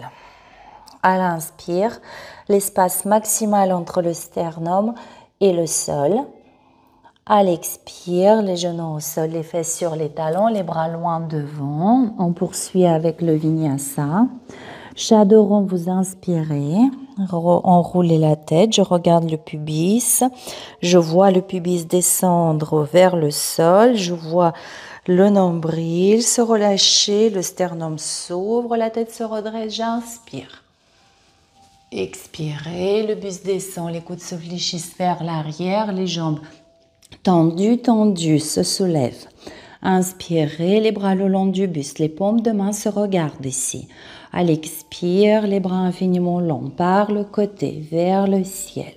À l'inspire, l'espace maximal entre le sternum et le sol. À l'expire, les genoux au sol, les fesses sur les talons, les bras loin devant. On poursuit avec le vinyasa. Chadoron, vous inspirez, enroulez la tête, je regarde le pubis, je vois le pubis descendre vers le sol, je vois Le nombril se relâche, le sternum s'ouvre, la tête se redresse, j'inspire. Expirez, le buste descend, les coudes se fléchissent vers l'arrière, les jambes tendues, tendues, se soulèvent. Inspirez, les bras le long du buste, les paumes de main se regardent ici. À l'expire, les bras infiniment longs par le côté, vers le ciel.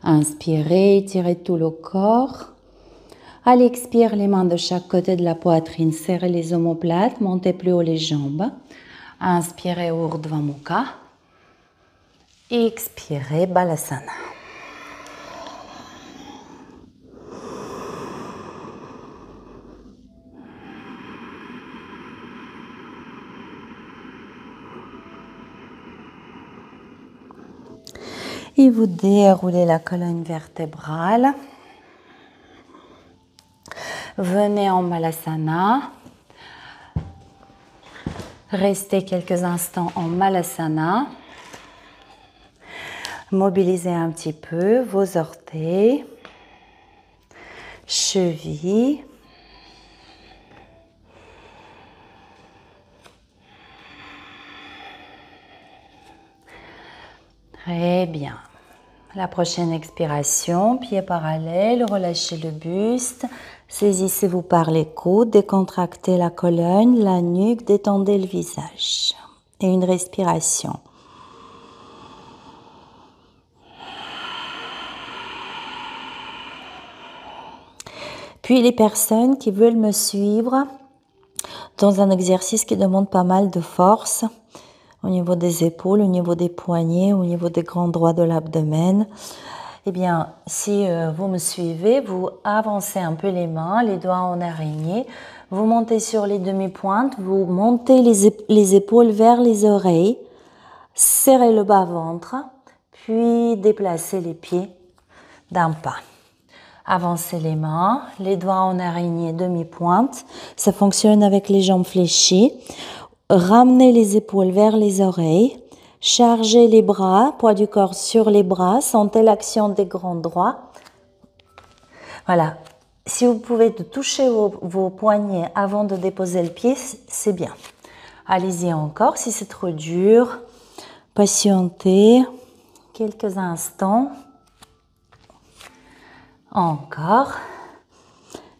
Inspirez, étirez tout le corps. À l'expire, les mains de chaque côté de la poitrine, serrez les omoplates, montez plus haut les jambes. Inspirez, Urdhva Mukha. Expirez, Balasana. Et vous déroulez la colonne vertébrale. Venez en Malasana. Restez quelques instants en Malasana. Mobilisez un petit peu vos orteils, chevilles. Très bien. La prochaine expiration, pieds parallèles, relâchez le buste, saisissez-vous par les coudes, décontractez la colonne, la nuque, détendez le visage. Et une respiration. Puis les personnes qui veulent me suivre dans un exercice qui demande pas mal de force, au niveau des épaules, au niveau des poignets, au niveau des grands droits de l'abdomen. Eh bien, si vous me suivez, vous avancez un peu les mains, les doigts en araignée, vous montez sur les demi-pointes, vous montez les épaules vers les oreilles, serrez le bas-ventre, puis déplacez les pieds d'un pas. Avancez les mains, les doigts en araignée, demi-pointe. Ça fonctionne avec les jambes fléchies. Ramenez les épaules vers les oreilles. Chargez les bras, poids du corps sur les bras. Sentez l'action des grands droits. Voilà. Si vous pouvez toucher vos poignets avant de déposer le pied, c'est bien. Allez-y encore. Si c'est trop dur, patientez quelques instants. Encore.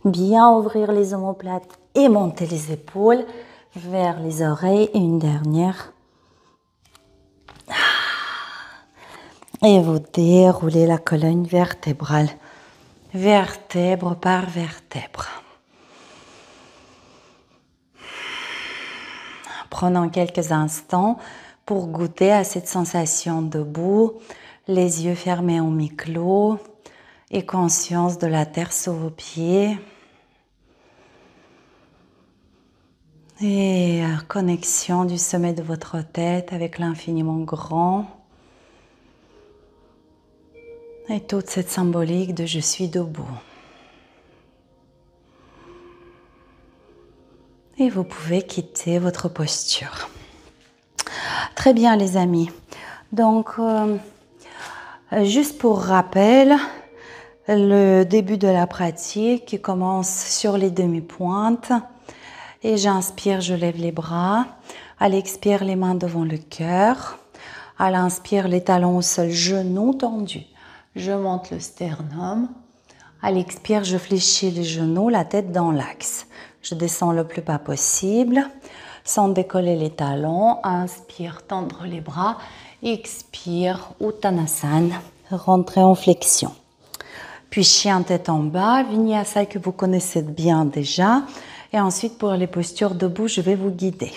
Bien ouvrir les omoplates et monter les épaules vers les oreilles. Et une dernière. Et vous déroulez la colonne vertébrale, vertèbre par vertèbre. Prenons quelques instants pour goûter à cette sensation debout, les yeux fermés en mi-clos et conscience de la terre sous vos pieds. Et connexion du sommet de votre tête avec l'infiniment grand. Et toute cette symbolique de je suis debout. Et vous pouvez quitter votre posture. Très bien les amis. Donc, juste pour rappel, le début de la pratique qui commence sur les demi-pointes. Et j'inspire, je lève les bras. À l'expire, les mains devant le cœur. À l'inspire, les talons au sol, genoux tendus. Je monte le sternum. À l'expire, je fléchis les genoux, la tête dans l'axe. Je descends le plus bas possible, sans décoller les talons. Inspire, tendre les bras. Expire, Uttanasana, rentrer en flexion. Puis chien tête en bas, Vinyasa que vous connaissez bien déjà. Et ensuite, pour les postures debout, je vais vous guider.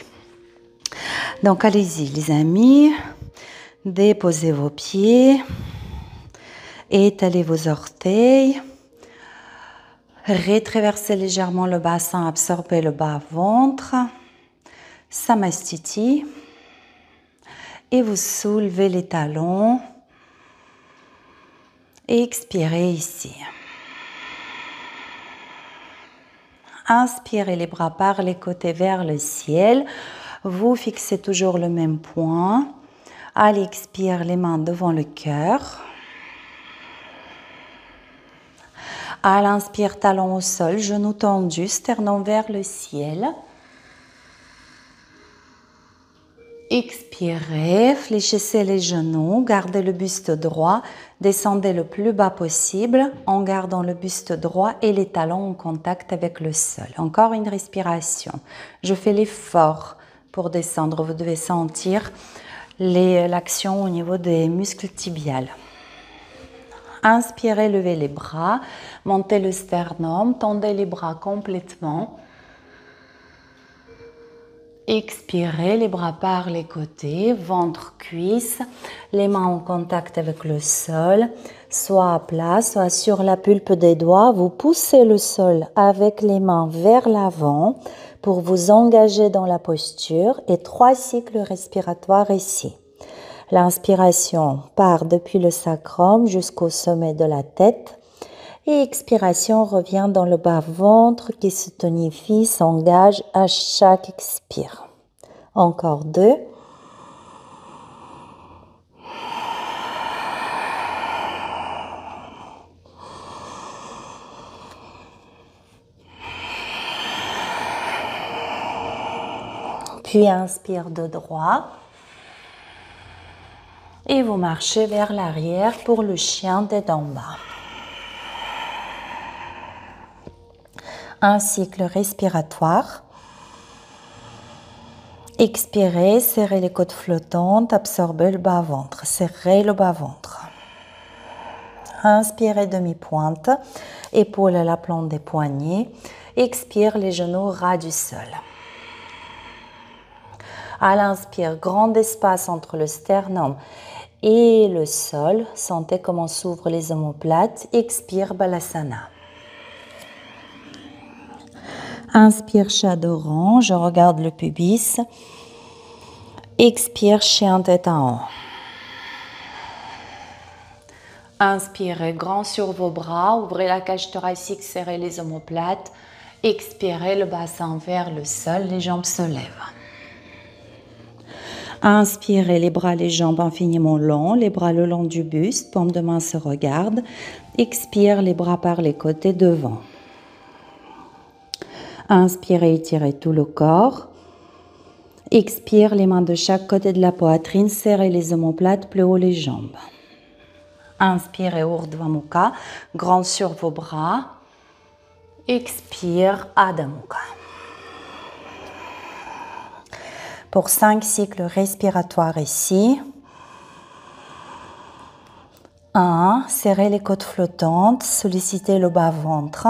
Donc, allez-y, les amis. Déposez vos pieds. Étalez vos orteils. Rétraversez légèrement le bassin, absorbez le bas-ventre. Samastiti. Et vous soulevez les talons. Et expirez ici. Inspirez les bras par les côtés vers le ciel. Vous fixez toujours le même point. À l'expire, les mains devant le cœur. À l'inspire, talon au sol, genoux tendus, sternum vers le ciel. Expirez, fléchissez les genoux, gardez le buste droit, descendez le plus bas possible en gardant le buste droit et les talons en contact avec le sol. Encore une respiration. Je fais l'effort pour descendre. Vous devez sentir l'action au niveau des muscles tibiales. Inspirez, levez les bras, montez le sternum, tendez les bras complètement. Expirez, les bras par les côtés, ventre, cuisse, les mains en contact avec le sol, soit à plat, soit sur la pulpe des doigts. Vous poussez le sol avec les mains vers l'avant pour vous engager dans la posture et 3 cycles respiratoires ici. L'inspiration part depuis le sacrum jusqu'au sommet de la tête. Et expiration revient dans le bas-ventre qui se tonifie, s'engage à chaque expire. Encore 2. Puis inspire de droit. Et vous marchez vers l'arrière pour le chien tête en bas. Un cycle respiratoire. Expirez, serrez les côtes flottantes, absorbez le bas-ventre, serrez le bas-ventre. Inspirez demi-pointe, épaule à la plante des poignets. Expire, les genoux ras du sol. À l'inspire, grand espace entre le sternum et le sol. Sentez comment s'ouvrent les omoplates. Expire, Balasana. Inspire, chadoran, je regarde le pubis. Expire, chien tête en haut. Inspirez, grand sur vos bras, ouvrez la cage thoracique, serrez les omoplates. Expirez, le bassin vers le sol, les jambes se lèvent. Inspirez, les bras, les jambes infiniment longs, les bras le long du buste, paume de main se regarde. Expire, les bras par les côtés devant. Inspirez, étirez tout le corps. Expire, les mains de chaque côté de la poitrine, serrez les omoplates, plus haut les jambes. Inspirez, Urdhva Mukha, grand sur vos bras. Expire, Adho Mukha. Pour 5 cycles respiratoires ici. 1. Serrez les côtes flottantes, sollicitez le bas-ventre.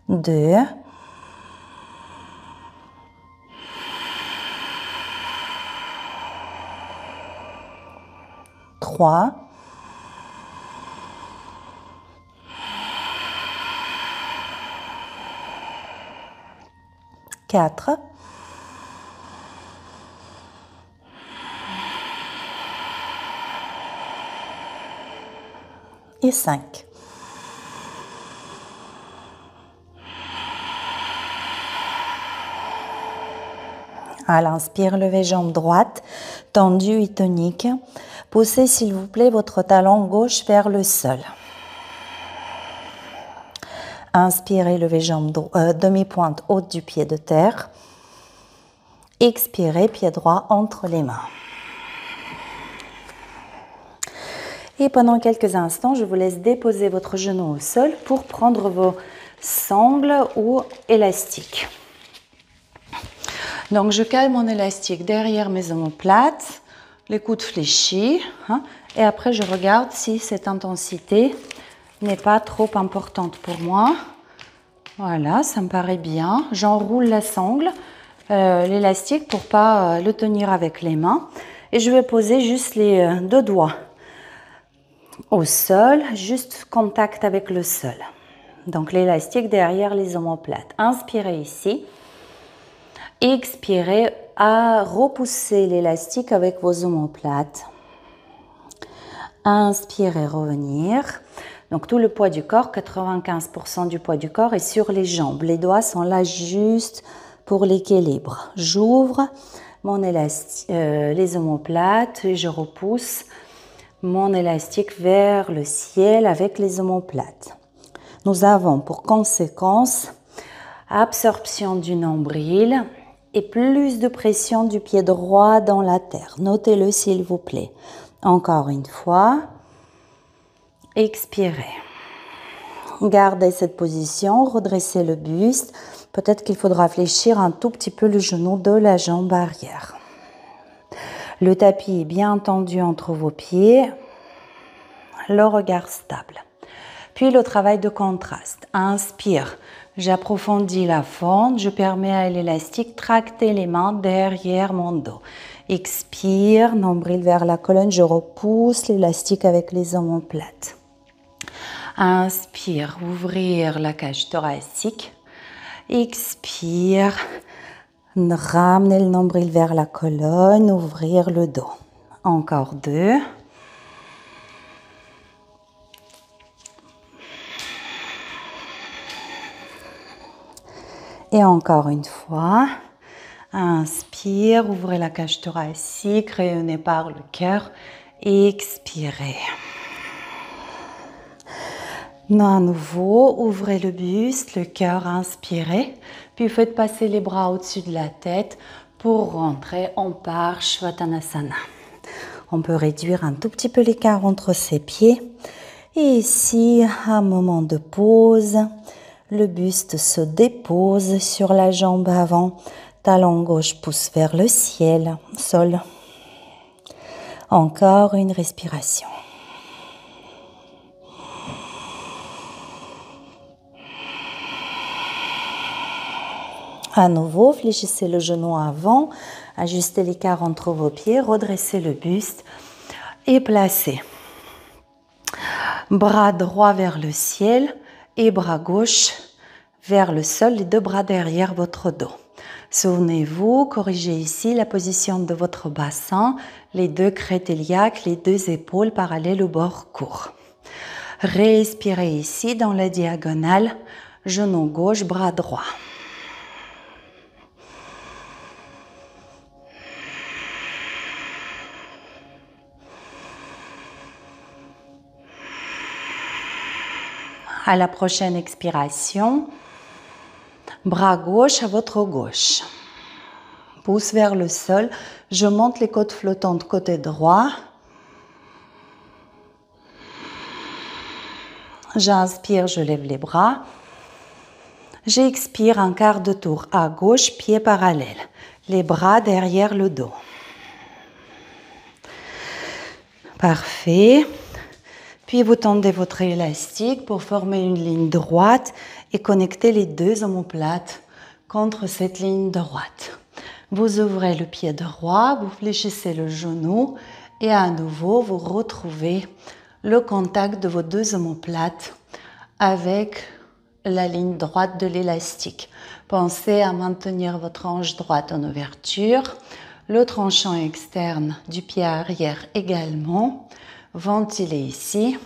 2. 3. 4. Et 5. À l'inspire, levez jambe droite, tendue et tonique. Poussez s'il vous plaît votre talon gauche vers le sol. Inspirez, levez jambe demi-pointe haute du pied de terre. Expirez, pied droit entre les mains. Et pendant quelques instants, je vous laisse déposer votre genou au sol pour prendre vos sangles ou élastiques. Donc, je cale mon élastique derrière mes omoplates, les coudes fléchis, et après, je regarde si cette intensité n'est pas trop importante pour moi. Voilà, ça me paraît bien. J'enroule la sangle, l'élastique pour pas le tenir avec les mains. Et je vais poser juste les 2 doigts au sol, juste contact avec le sol. Donc, l'élastique derrière les omoplates. Inspirez ici. Expirez à repousser l'élastique avec vos omoplates. Inspirez, revenir. Donc tout le poids du corps, 95% du poids du corps est sur les jambes. Les doigts sont là juste pour l'équilibre. J'ouvre mon élastique, les omoplates et je repousse mon élastique vers le ciel avec les omoplates. Nous avons pour conséquence absorption du nombril et plus de pression du pied droit dans la terre. Notez-le s'il vous plaît. Encore une fois, expirez. Gardez cette position, redressez le buste. Peut-être qu'il faudra fléchir un tout petit peu le genou de la jambe arrière. Le tapis est bien tendu entre vos pieds. Le regard stable. Puis le travail de contraste. Inspire, j'approfondis la fente, je permets à l'élastique de tracter les mains derrière mon dos. Expire, nombril vers la colonne, je repousse l'élastique avec les omoplates. Inspire, ouvrir la cage thoracique. Expire, ramener le nombril vers la colonne, ouvrir le dos. Encore 2. Et encore une fois, inspire, ouvrez la cage thoracique, rayonnez par le cœur, expirez. À nouveau, ouvrez le buste, le cœur, inspirez, puis faites passer les bras au-dessus de la tête pour rentrer en Parshvattanasana. On peut réduire un tout petit peu l'écart entre ses pieds. Et ici, un moment de pause. Le buste se dépose sur la jambe avant. Talon gauche pousse vers le ciel, sol. Encore une respiration. À nouveau, fléchissez le genou avant, ajustez l'écart entre vos pieds, redressez le buste et placez. Bras droit vers le ciel et bras gauche vers le sol, les 2 bras derrière votre dos. Souvenez-vous, corrigez ici la position de votre bassin, les 2 crêtes iliaques, les 2 épaules parallèles au bord court. Respirez ici dans la diagonale, genou gauche, bras droit. À la prochaine expiration, bras gauche à votre gauche. Pouce vers le sol, je monte les côtes flottantes côté droit. J'inspire, je lève les bras. J'expire un quart de tour à gauche, pied parallèle. Les bras derrière le dos. Parfait. Puis vous tendez votre élastique pour former une ligne droite et connecter les 2 omoplates contre cette ligne droite. Vous ouvrez le pied droit, vous fléchissez le genou et à nouveau vous retrouvez le contact de vos 2 omoplates avec la ligne droite de l'élastique. Pensez à maintenir votre hanche droite en ouverture, le tranchant externe du pied arrière également. Ventilez ici.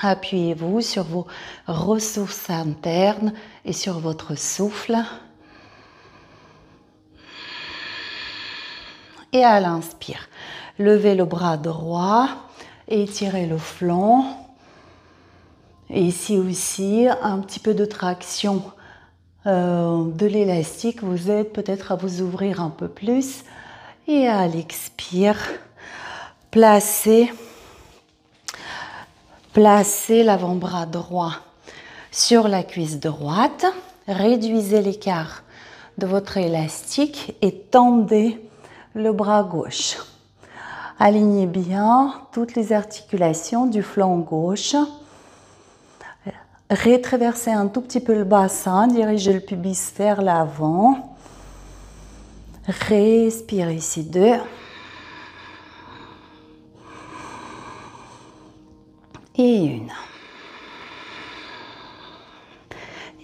Appuyez-vous sur vos ressources internes et sur votre souffle. Et à l'inspire, levez le bras droit, étirez le flanc. Et ici aussi, un petit peu de traction de l'élastique vous aide peut-être à vous ouvrir un peu plus. Et à l'expire, placez l'avant-bras droit sur la cuisse droite. Réduisez l'écart de votre élastique et tendez le bras gauche. Alignez bien toutes les articulations du flanc gauche. Rétraversez un tout petit peu le bassin, dirigez le pubis vers l'avant. Respirez ici 2. Et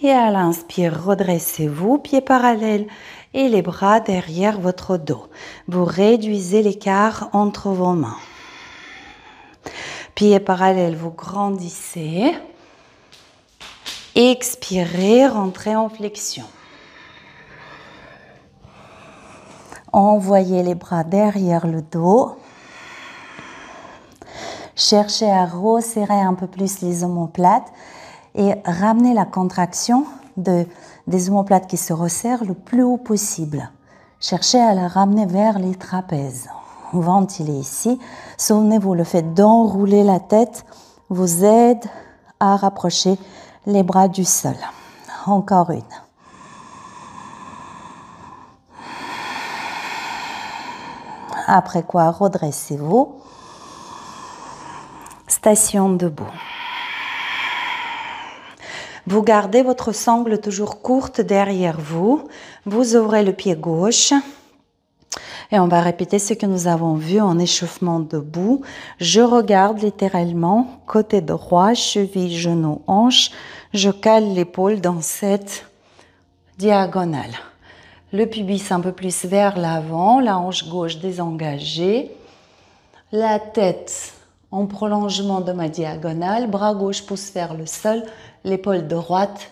1. Et à l'inspire, redressez-vous, pieds parallèles et les bras derrière votre dos. Vous réduisez l'écart entre vos mains. Pieds parallèles, vous grandissez. Expirez, rentrez en flexion. Envoyez les bras derrière le dos. Cherchez à resserrer un peu plus les omoplates et ramenez la contraction des omoplates qui se resserrent le plus haut possible. Cherchez à la ramener vers les trapèzes. Ventilez ici. Souvenez-vous, le fait d'enrouler la tête vous aide à rapprocher les bras du sol. Encore une. Après quoi, redressez-vous. Station debout. Vous gardez votre sangle toujours courte derrière vous. Vous ouvrez le pied gauche. Et on va répéter ce que nous avons vu en échauffement debout. Je regarde littéralement côté droit, cheville, genou, hanche. Je cale l'épaule dans cette diagonale. Le pubis un peu plus vers l'avant, la hanche gauche désengagée. La tête en prolongement de ma diagonale, bras gauche pousse vers le sol, l'épaule droite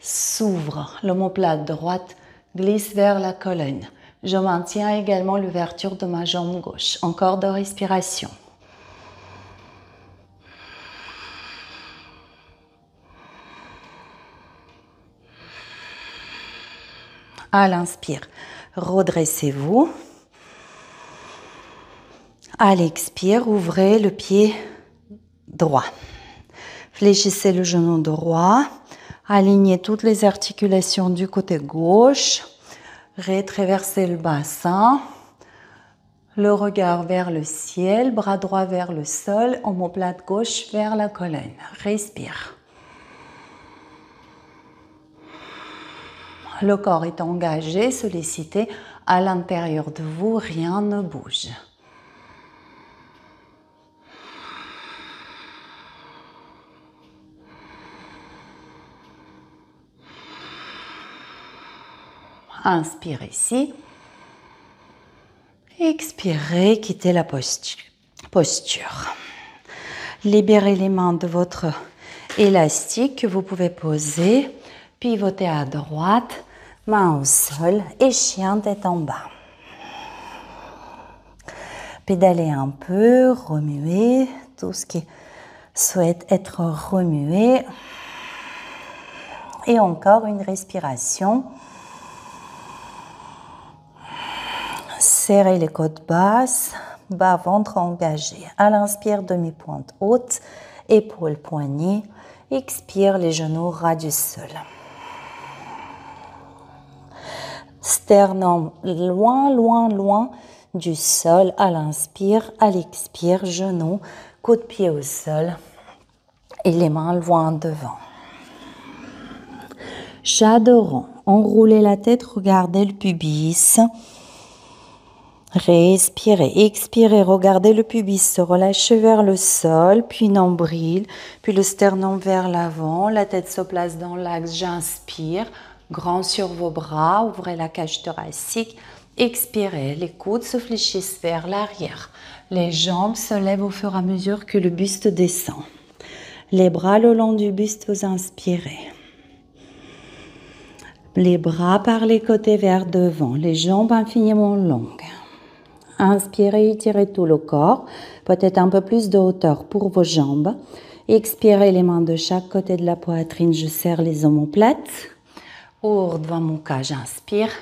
s'ouvre, l'omoplate droite glisse vers la colonne. Je maintiens également l'ouverture de ma jambe gauche. Encore de respiration. À l'inspire, redressez-vous. À l'expire, ouvrez le pied droit. Fléchissez le genou droit. Alignez toutes les articulations du côté gauche. Rétraversez le bassin. Le regard vers le ciel, bras droit vers le sol, omoplate gauche vers la colonne. Respire. Le corps est engagé, sollicité. À l'intérieur de vous, rien ne bouge. Inspirez ici. Expirez, quittez la posture. Libérez les mains de votre élastique que vous pouvez poser. Pivotez à droite, main au sol et chien tête en bas. Pédalez un peu, remuez tout ce qui souhaite être remué. Et encore une respiration. Serrez les côtes basses, bas ventre engagé. À l'inspire, demi-pointe haute, épaules poignets. Expire, les genoux ras du sol. Sternum loin, loin, loin du sol. À l'inspire, à l'expire, genoux, coude de pied au sol et les mains loin devant. Chaudron. Enroulez la tête, regardez le pubis. Respirez, expirez, regardez le pubis se relâcher vers le sol, puis nombril, puis le sternum vers l'avant, la tête se place dans l'axe, j'inspire, grand sur vos bras, ouvrez la cage thoracique, expirez, les coudes se fléchissent vers l'arrière, les jambes se lèvent au fur et à mesure que le buste descend, les bras le long du buste, vous inspirez. Les bras par les côtés vers devant, les jambes infiniment longues. Inspirez, étirez tout le corps, peut-être un peu plus de hauteur pour vos jambes. Expirez les mains de chaque côté de la poitrine, je serre les omoplates. Urdhva Mukha, j'inspire.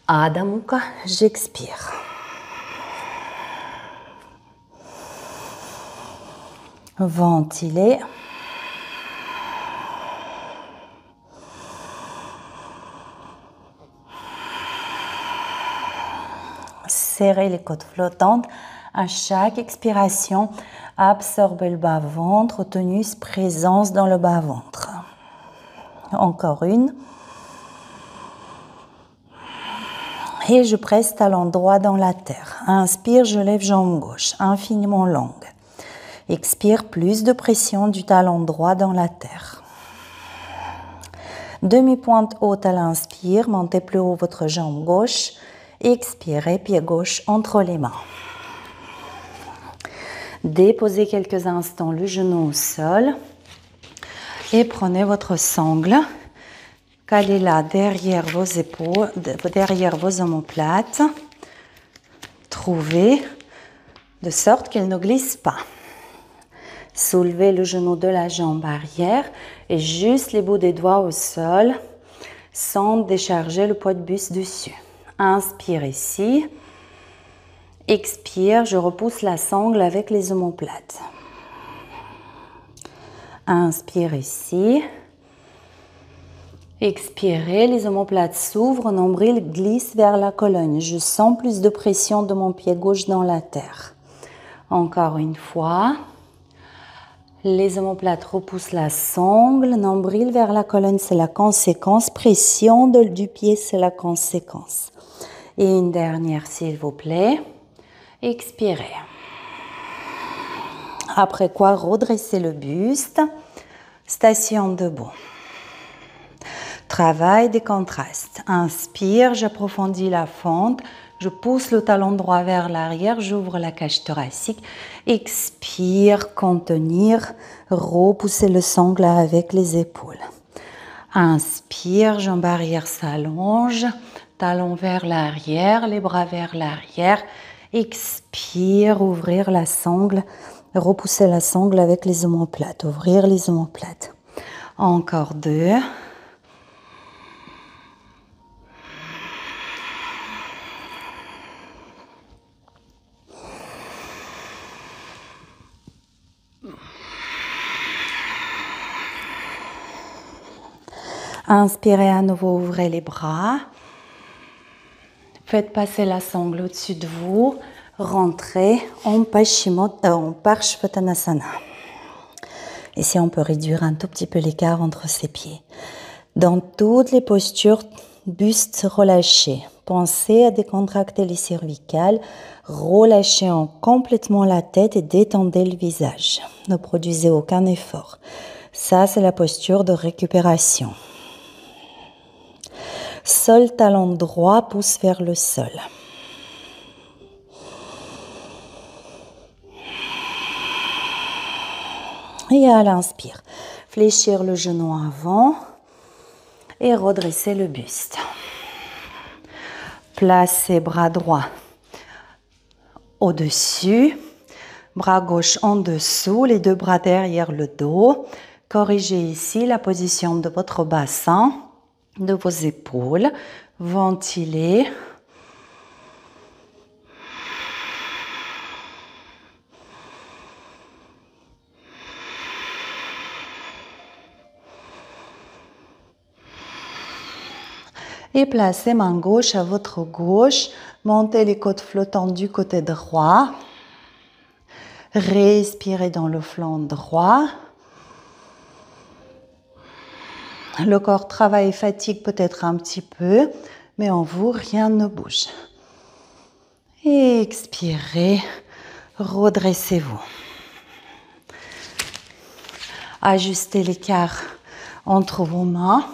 Adha Mukha, j'expire. Ventilez. Serrez les côtes flottantes. À chaque expiration, absorbez le bas-ventre, tonus, présence dans le bas-ventre. Encore une. Et je presse talon droit dans la terre. Inspire, je lève jambe gauche, infiniment longue. Expire, plus de pression du talon droit dans la terre. Demi-pointe haute à l'inspire, montez plus haut votre jambe gauche. Expirez, pied gauche entre les mains. Déposez quelques instants le genou au sol. Et prenez votre sangle, calez-la derrière vos épaules, derrière vos omoplates. Trouvez de sorte qu'elle ne glisse pas. Soulevez le genou de la jambe arrière et juste les bouts des doigts au sol sans décharger le poids de buste dessus. Inspire ici. Expire, je repousse la sangle avec les omoplates. Inspire ici. Expirez, les omoplates s'ouvrent, nombril glisse vers la colonne. Je sens plus de pression de mon pied gauche dans la terre. Encore une fois. Les omoplates repoussent la sangle, nombril vers la colonne, c'est la conséquence. Pression du pied, c'est la conséquence. Et une dernière, s'il vous plaît. Expirez. Après quoi, redressez le buste. Station debout. Travail des contrastes. Inspire, j'approfondis la fente. Je pousse le talon droit vers l'arrière, j'ouvre la cage thoracique. Expire, contenir, repousser le sangle avec les épaules. Inspire, jambe arrière s'allonge, talon vers l'arrière, les bras vers l'arrière. Expire, ouvrir la sangle, repousser la sangle avec les omoplates, ouvrir les omoplates. Encore 2. Inspirez à nouveau, ouvrez les bras. Faites passer la sangle au-dessus de vous. Rentrez en Parshvattanasana. Ici, on peut réduire un tout petit peu l'écart entre ses pieds. Dans toutes les postures, buste relâché. Pensez à décontracter les cervicales. Relâchez complètement la tête et détendez le visage. Ne produisez aucun effort. Ça, c'est la posture de récupération. Seul talon droit pousse vers le sol. Et à l'inspire, fléchir le genou avant et redresser le buste. Placez bras droit au-dessus, bras gauche en dessous, les deux bras derrière le dos. Corrigez ici la position de votre bassin, de vos épaules. Ventilez. Et placez main gauche à votre gauche. Montez les côtes flottantes du côté droit. Respirez dans le flanc droit. Le corps travaille et fatigue peut-être un petit peu, mais en vous, rien ne bouge. Expirez, redressez-vous. Ajustez l'écart entre vos mains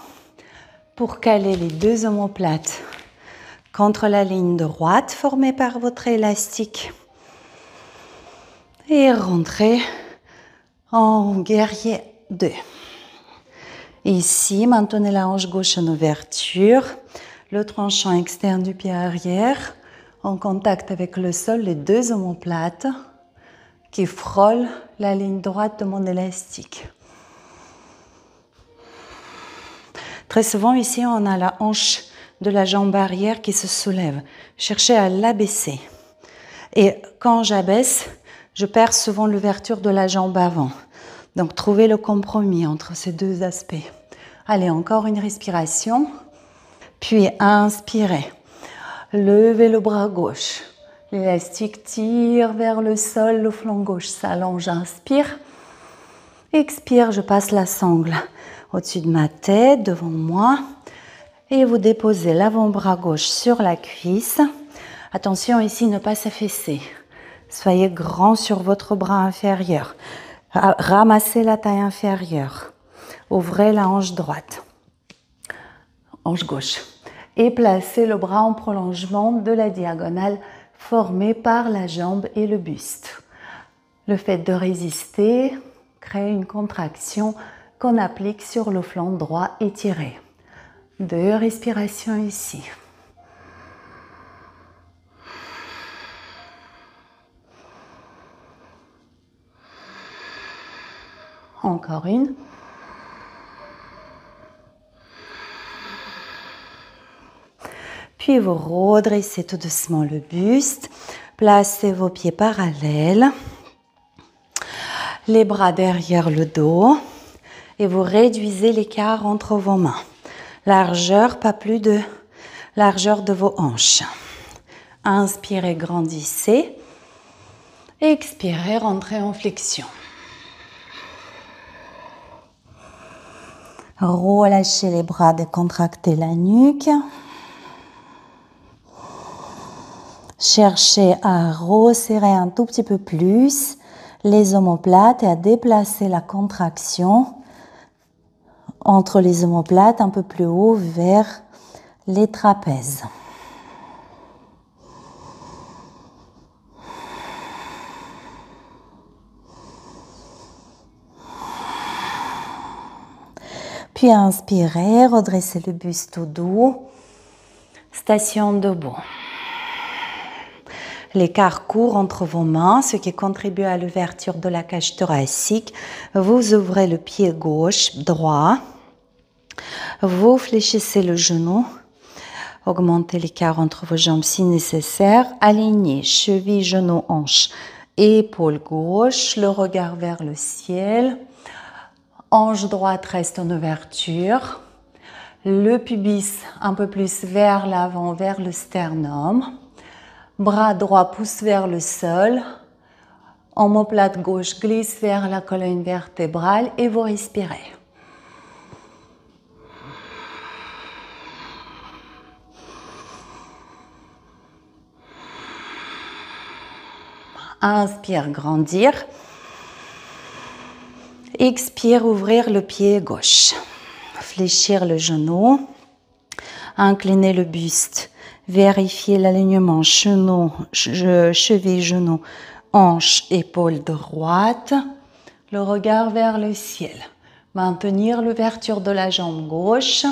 pour caler les deux omoplates contre la ligne droite formée par votre élastique. Et rentrez en guerrier 2. Ici, maintenez la hanche gauche en ouverture, le tranchant externe du pied arrière, en contact avec le sol, les deux omoplates qui frôlent la ligne droite de mon élastique. Très souvent, ici, on a la hanche de la jambe arrière qui se soulève. Cherchez à l'abaisser. Et quand j'abaisse, je perds souvent l'ouverture de la jambe avant. Donc, trouvez le compromis entre ces deux aspects. Allez, encore une respiration. Puis, inspirez. Levez le bras gauche. L'élastique tire vers le sol, le flanc gauche s'allonge. Inspire. Expire, je passe la sangle au-dessus de ma tête, devant moi. Et vous déposez l'avant-bras gauche sur la cuisse. Attention ici, ne pas s'affaisser. Soyez grand sur votre bras inférieur. Ramassez la taille inférieure. Ouvrez la hanche droite. Hanche gauche. Et placez le bras en prolongement de la diagonale formée par la jambe et le buste. Le fait de résister crée une contraction qu'on applique sur le flanc droit étiré. 2 respirations ici. Encore une. Puis vous redressez tout doucement le buste. Placez vos pieds parallèles. Les bras derrière le dos. Et vous réduisez l'écart entre vos mains. Largeur, pas plus de largeur de vos hanches. Inspirez, grandissez. Expirez, rentrez en flexion. Relâchez les bras, décontractez la nuque. Cherchez à resserrer un tout petit peu plus les omoplates et à déplacer la contraction entre les omoplates un peu plus haut vers les trapèzes. Puis inspirez, redressez le buste au dos. Station debout. L'écart court entre vos mains, ce qui contribue à l'ouverture de la cage thoracique. Vous ouvrez le pied gauche, droit. Vous fléchissez le genou. Augmentez l'écart entre vos jambes si nécessaire. Alignez cheville, genou, hanche, épaule gauche. Le regard vers le ciel. Hanche droite reste en ouverture. Le pubis un peu plus vers l'avant, vers le sternum. Bras droit pousse vers le sol. Omoplate gauche glisse vers la colonne vertébrale et vous respirez. Inspire, grandir. Expire, ouvrir le pied gauche. Fléchir le genou. Incliner le buste. Vérifiez l'alignement cheville, genou, hanche, épaule droite. Le regard vers le ciel. Maintenir l'ouverture de la jambe gauche.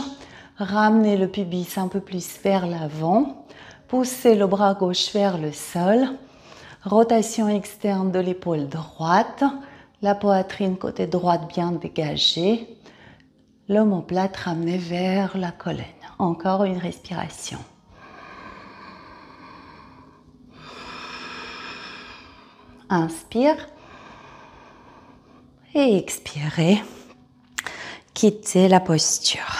Ramener le pubis un peu plus vers l'avant. Poussez le bras gauche vers le sol. Rotation externe de l'épaule droite. La poitrine côté droite bien dégagée. L'omoplate ramenée vers la colonne. Encore une respiration. Inspire et expirez. Quittez la posture.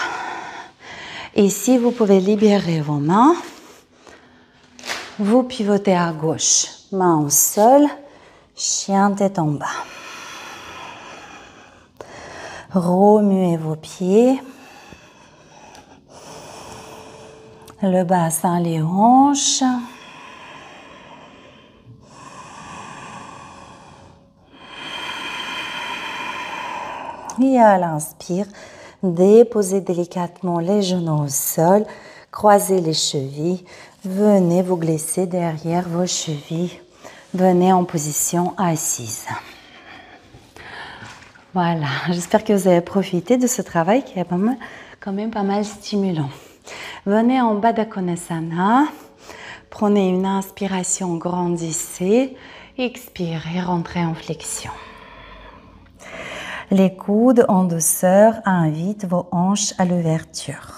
Ici, vous pouvez libérer vos mains. Vous pivotez à gauche, main au sol, chien tête en bas. Remuez vos pieds. Le bassin, les hanches. Et à l'inspire, déposez délicatement les genoux au sol, croisez les chevilles, venez vous glisser derrière vos chevilles, venez en position assise. Voilà, j'espère que vous avez profité de ce travail qui est quand même pas mal stimulant. Venez en Baddha Konasana, prenez une inspiration, grandissez, expirez, rentrez en flexion. Les coudes en douceur invitent vos hanches à l'ouverture.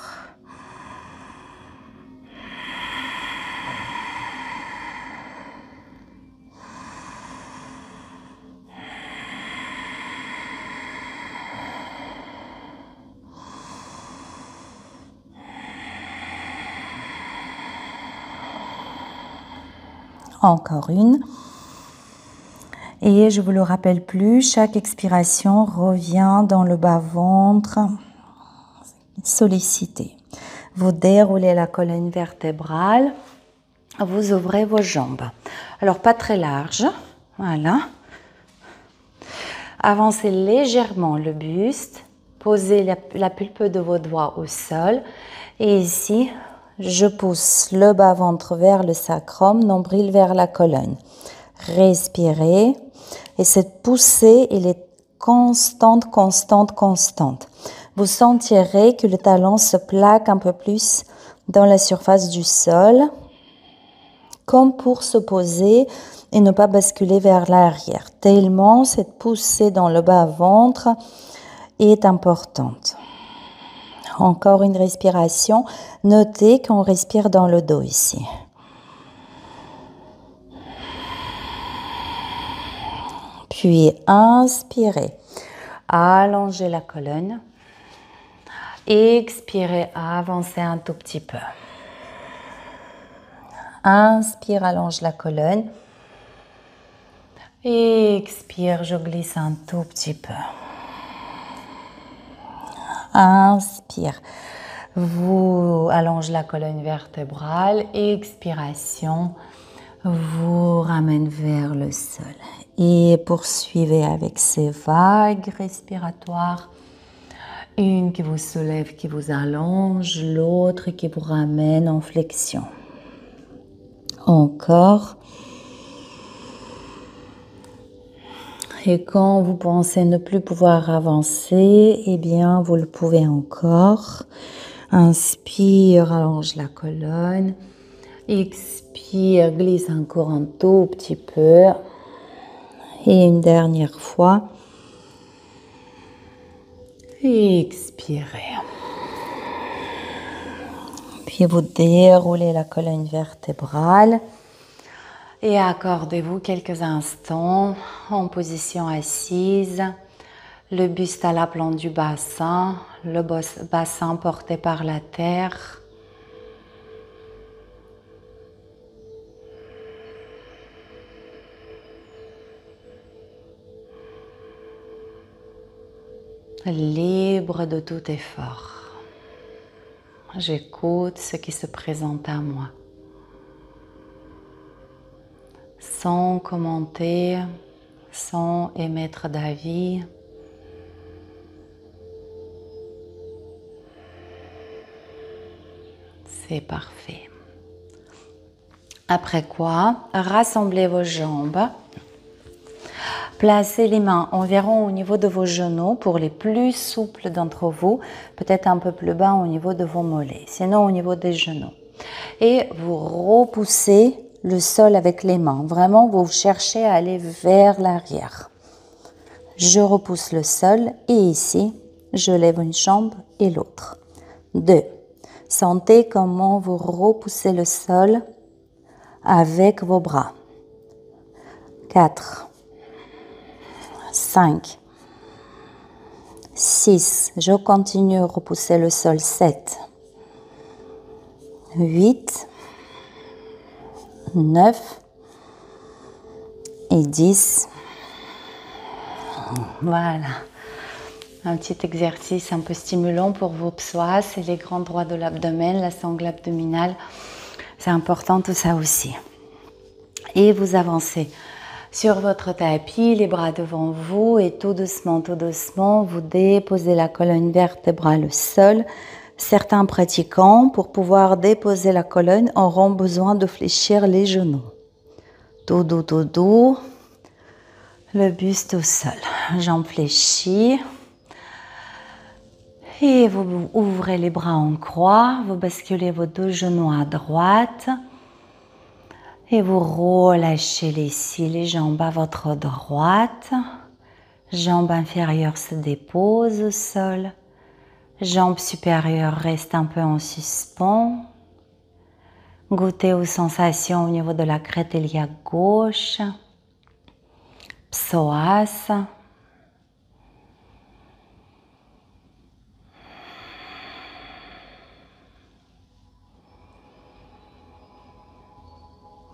Encore une. Et je vous le rappelle plus, chaque expiration revient dans le bas-ventre sollicité. Vous déroulez la colonne vertébrale, vous ouvrez vos jambes. Alors pas très large, voilà. Avancez légèrement le buste, posez la pulpe de vos doigts au sol. Et ici, je pousse le bas-ventre vers le sacrum, nombril vers la colonne. Respirez. Et cette poussée, elle est constante, constante, constante. Vous sentirez que le talon se plaque un peu plus dans la surface du sol, comme pour se poser et ne pas basculer vers l'arrière, tellement cette poussée dans le bas-ventre est importante. Encore une respiration. Notez qu'on respire dans le dos ici. Puis inspirez, allongez la colonne. Expirez, avancez un tout petit peu. Inspire, allonge la colonne. Expire, je glisse un tout petit peu. Inspire, vous allongez la colonne vertébrale. Expiration, vous ramène vers le sol. Et poursuivez avec ces vagues respiratoires. Une qui vous soulève, qui vous allonge, l'autre qui vous ramène en flexion. Encore. Et quand vous pensez ne plus pouvoir avancer, eh bien, vous le pouvez encore. Inspire, allonge la colonne. Expire, glisse encore un tout petit peu. Et une dernière fois. Expirez. Puis vous déroulez la colonne vertébrale. Et accordez-vous quelques instants en position assise, le buste à l'aplomb du bassin, le bassin porté par la terre. Libre de tout effort. J'écoute ce qui se présente à moi. Sans commenter, sans émettre d'avis. C'est parfait. Après quoi, rassemblez vos jambes. Placez les mains environ au niveau de vos genoux pour les plus souples d'entre vous, peut-être un peu plus bas au niveau de vos mollets, sinon au niveau des genoux. Et vous repoussez le sol avec les mains. Vraiment, vous cherchez à aller vers l'arrière. Je repousse le sol et ici, je lève une jambe et l'autre. 2. Sentez comment vous repoussez le sol avec vos bras. 4. 5. 6. Je continue à repousser le sol. 7. 8. 9 et 10. Voilà. Un petit exercice un peu stimulant pour vos psoas et les grands droits de l'abdomen, la sangle abdominale. C'est important tout ça aussi. Et vous avancez sur votre tapis, les bras devant vous et tout doucement, vous déposez la colonne vertébrale au sol. Certains pratiquants, pour pouvoir déposer la colonne, auront besoin de fléchir les genoux. Tout doux, le buste au sol. Jambes fléchies. Et vous ouvrez les bras en croix, vous basculez vos deux genoux à droite. Et vous relâchez les jambes à votre droite. Jambes inférieures se déposent au sol. Jambes supérieures restent un peu en suspens. Goûtez aux sensations au niveau de la crête iliaque gauche. Psoas.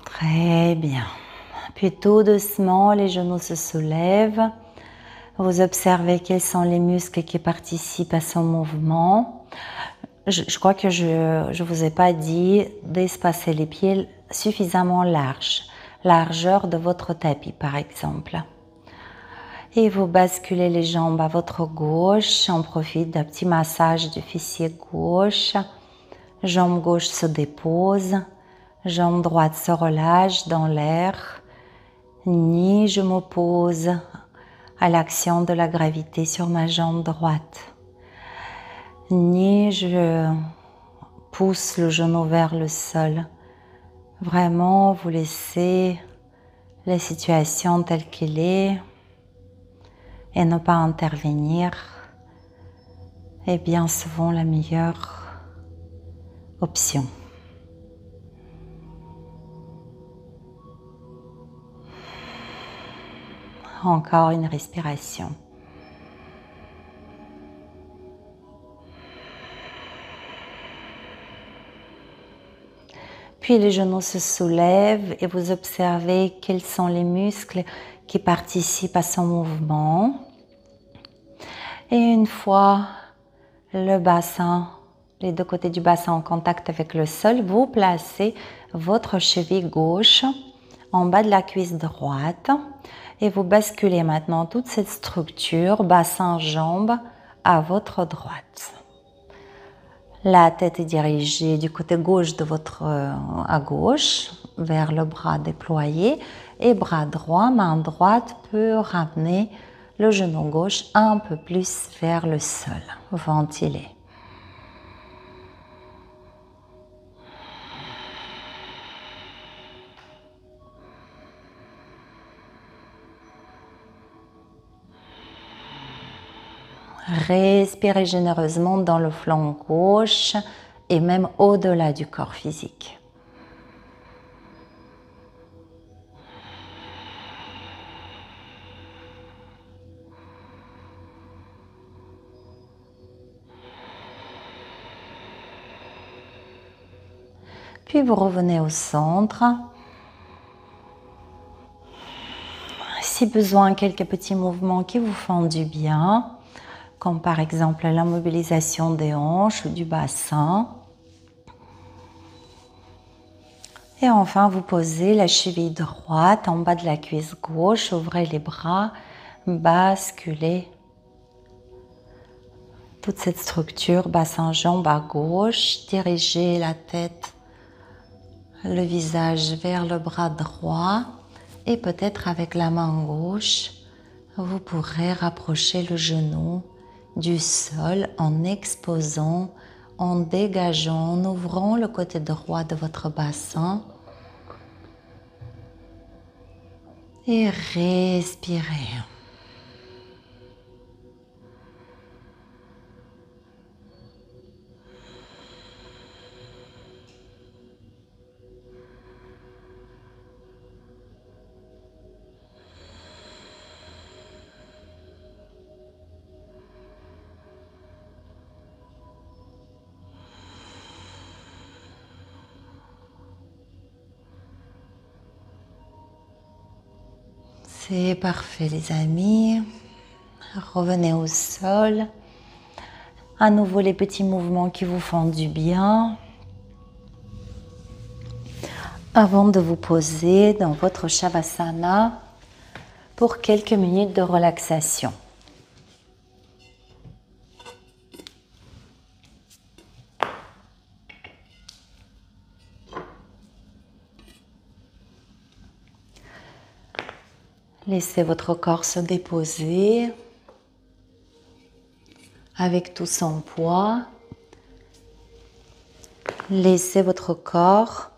Très bien. Puis tout doucement, les genoux se soulèvent. Vous observez quels sont les muscles qui participent à son mouvement. Je crois que je ne vous ai pas dit d'espacer les pieds suffisamment larges. Largeur de votre tapis, par exemple. Et vous basculez les jambes à votre gauche. On profite d'un petit massage du fessier gauche. Jambe gauche se dépose. Jambe droite se relâche dans l'air. Ni je me pose à l'action de la gravité sur ma jambe droite, ni je pousse le genou vers le sol. Vraiment, vous laissez la situation telle qu'elle est et ne pas intervenir est bien souvent la meilleure option. Encore une respiration. Puis les genoux se soulèvent et vous observez quels sont les muscles qui participent à son mouvement. Et une fois le bassin, les deux côtés du bassin en contact avec le sol, vous placez votre cheville gauche en bas de la cuisse droite et vous basculez maintenant toute cette structure bassin-jambe à votre droite. La tête est dirigée du côté gauche de votre à gauche vers le bras déployé et bras droit, main droite peut ramener le genou gauche un peu plus vers le sol. Ventilez. Respirez généreusement dans le flanc gauche et même au-delà du corps physique. Puis vous revenez au centre. Si besoin, quelques petits mouvements qui vous font du bien, comme par exemple la mobilisation des hanches ou du bassin. Et enfin, vous posez la cheville droite en bas de la cuisse gauche, ouvrez les bras, basculez toute cette structure bassin-jambe à gauche, dirigez la tête, le visage vers le bras droit et peut-être avec la main gauche, vous pourrez rapprocher le genou du sol en exposant, en dégageant, en ouvrant le côté droit de votre bassin et respirez. C'est parfait les amis. Revenez au sol. À nouveau les petits mouvements qui vous font du bien. Avant de vous poser dans votre Shavasana pour quelques minutes de relaxation. Laissez votre corps se déposer avec tout son poids. Laissez votre corps,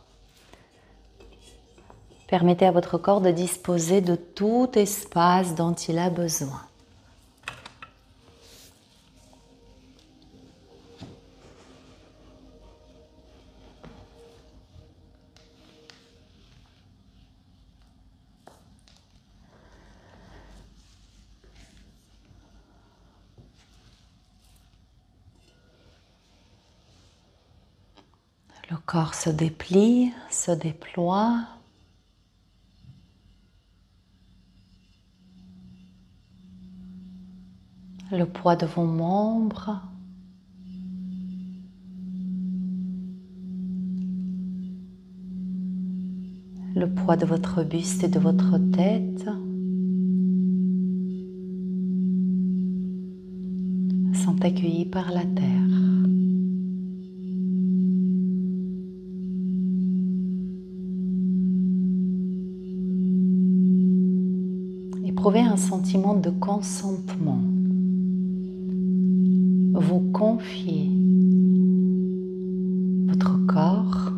permettez à votre corps de disposer de tout espace dont il a besoin. Le corps se déplie, se déploie. Le poids de vos membres. Le poids de votre buste et de votre tête sont accueillis par la terre. éprouvez un sentiment de consentement. Vous confiez votre corps,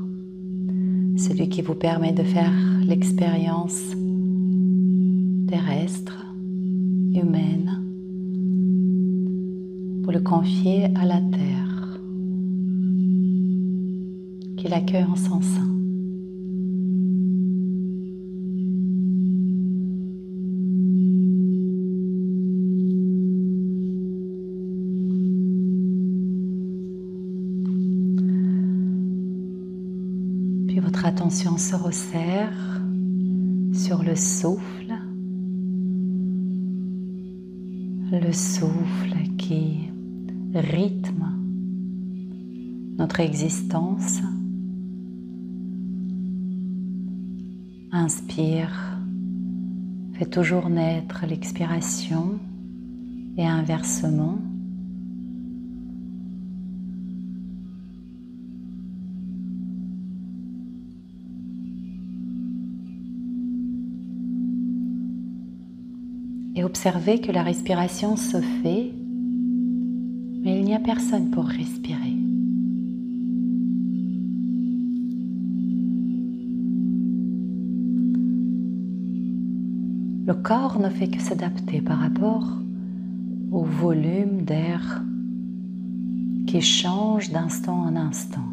celui qui vous permet de faire l'expérience terrestre, humaine, vous le confiez à la terre, qui l'accueille en son sein. Puis votre attention se resserre sur le souffle qui rythme notre existence. Inspire, fait toujours naître l'expiration et inversement. Et observez que la respiration se fait, mais il n'y a personne pour respirer. Le corps ne fait que s'adapter par rapport au volume d'air qui change d'instant en instant.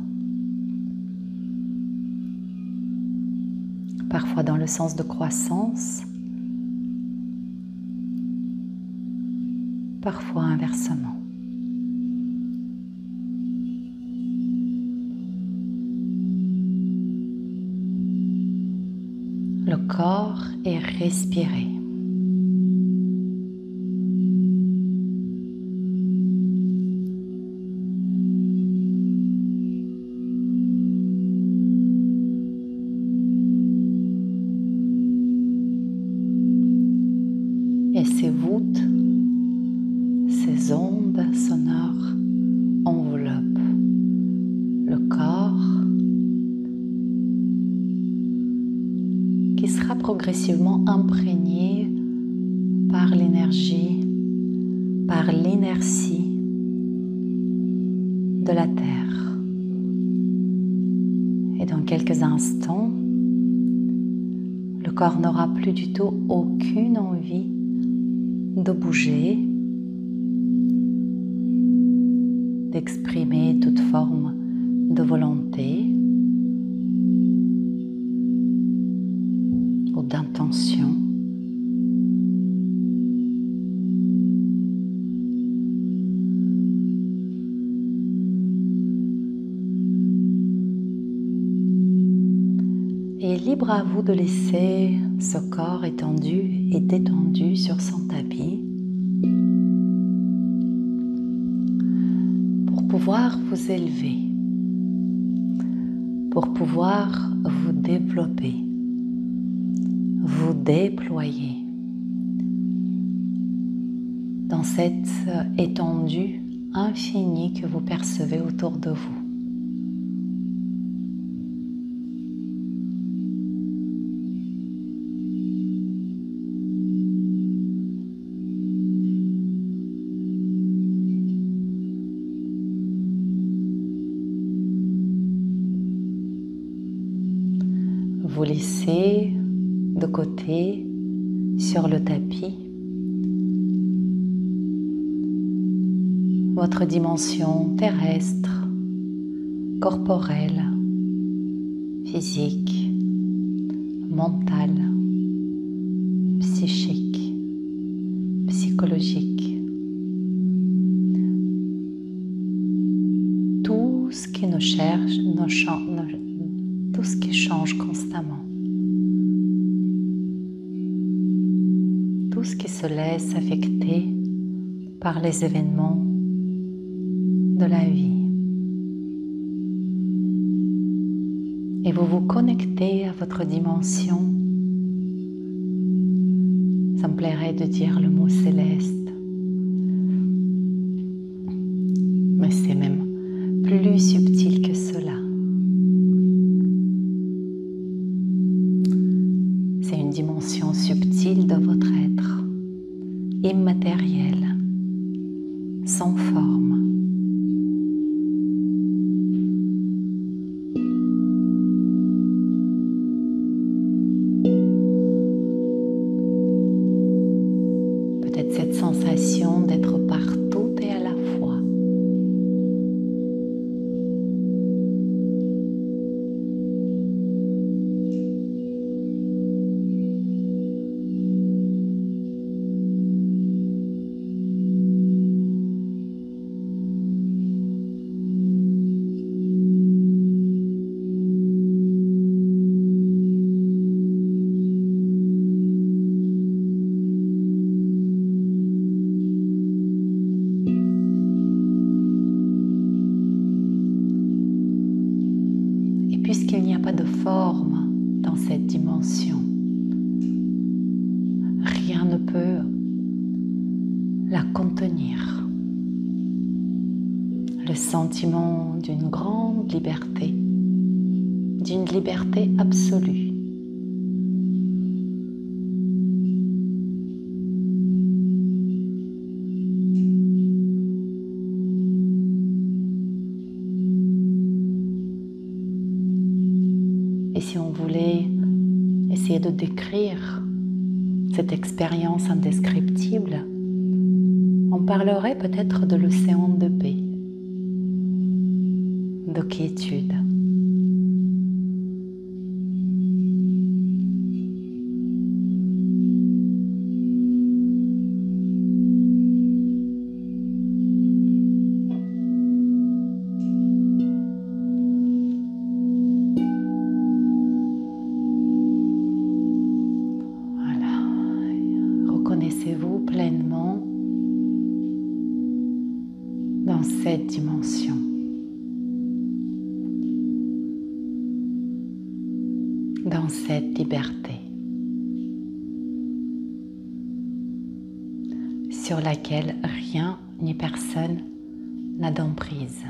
Parfois dans le sens de croissance, parfois inversement. Le corps est respiré. Et ces voûtes, ces ondes sonores enveloppent le corps qui sera progressivement imprégné par l'énergie, par l'inertie de la Terre. Et dans quelques instants, le corps n'aura plus du tout aucune envie de bouger, d'exprimer toute forme de volonté ou d'intention. Et libre à vous de laisser ce corps étendu et détendu sur son tapis pour pouvoir vous élever, pour pouvoir vous développer, vous déployer dans cette étendue infinie que vous percevez autour de vous. Vous laissez de côté sur le tapis votre dimension terrestre, corporelle, physique, mentale, psychique, psychologique. Tout ce qui nous cherche, tout ce qui change constamment. Tout ce qui se laisse affecter par les événements de la vie. Et vous vous connectez à votre dimension. Ça me plairait de dire le mot céleste. Mais c'est même plus subtil que cela. C'est une dimension subtile de votre être. immatériel, sans forme. Peut-être cette sensation d'être partout et à la fois. Puisqu'il n'y a pas de forme dans cette dimension, rien ne peut la contenir. Le sentiment d'une grande liberté, d'une liberté absolue. Et si on voulait essayer de décrire cette expérience indescriptible, on parlerait peut-être de l'océan de paix, de quiétude. Reconnaissez-vous pleinement dans cette dimension. Dans cette liberté sur laquelle rien ni personne n'a d'emprise.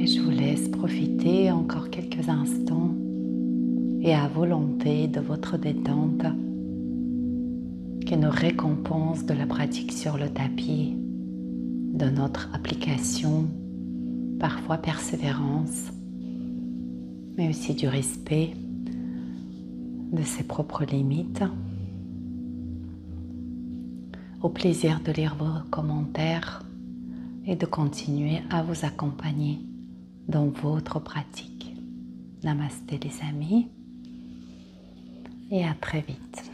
Je vous laisse profiter encore quelques instants et à volonté de votre détente qui nous récompense de la pratique sur le tapis, de notre application, parfois persévérance, mais aussi du respect de ses propres limites. Au plaisir de lire vos commentaires et de continuer à vous accompagner dans votre pratique. Namasté les amis et à très vite.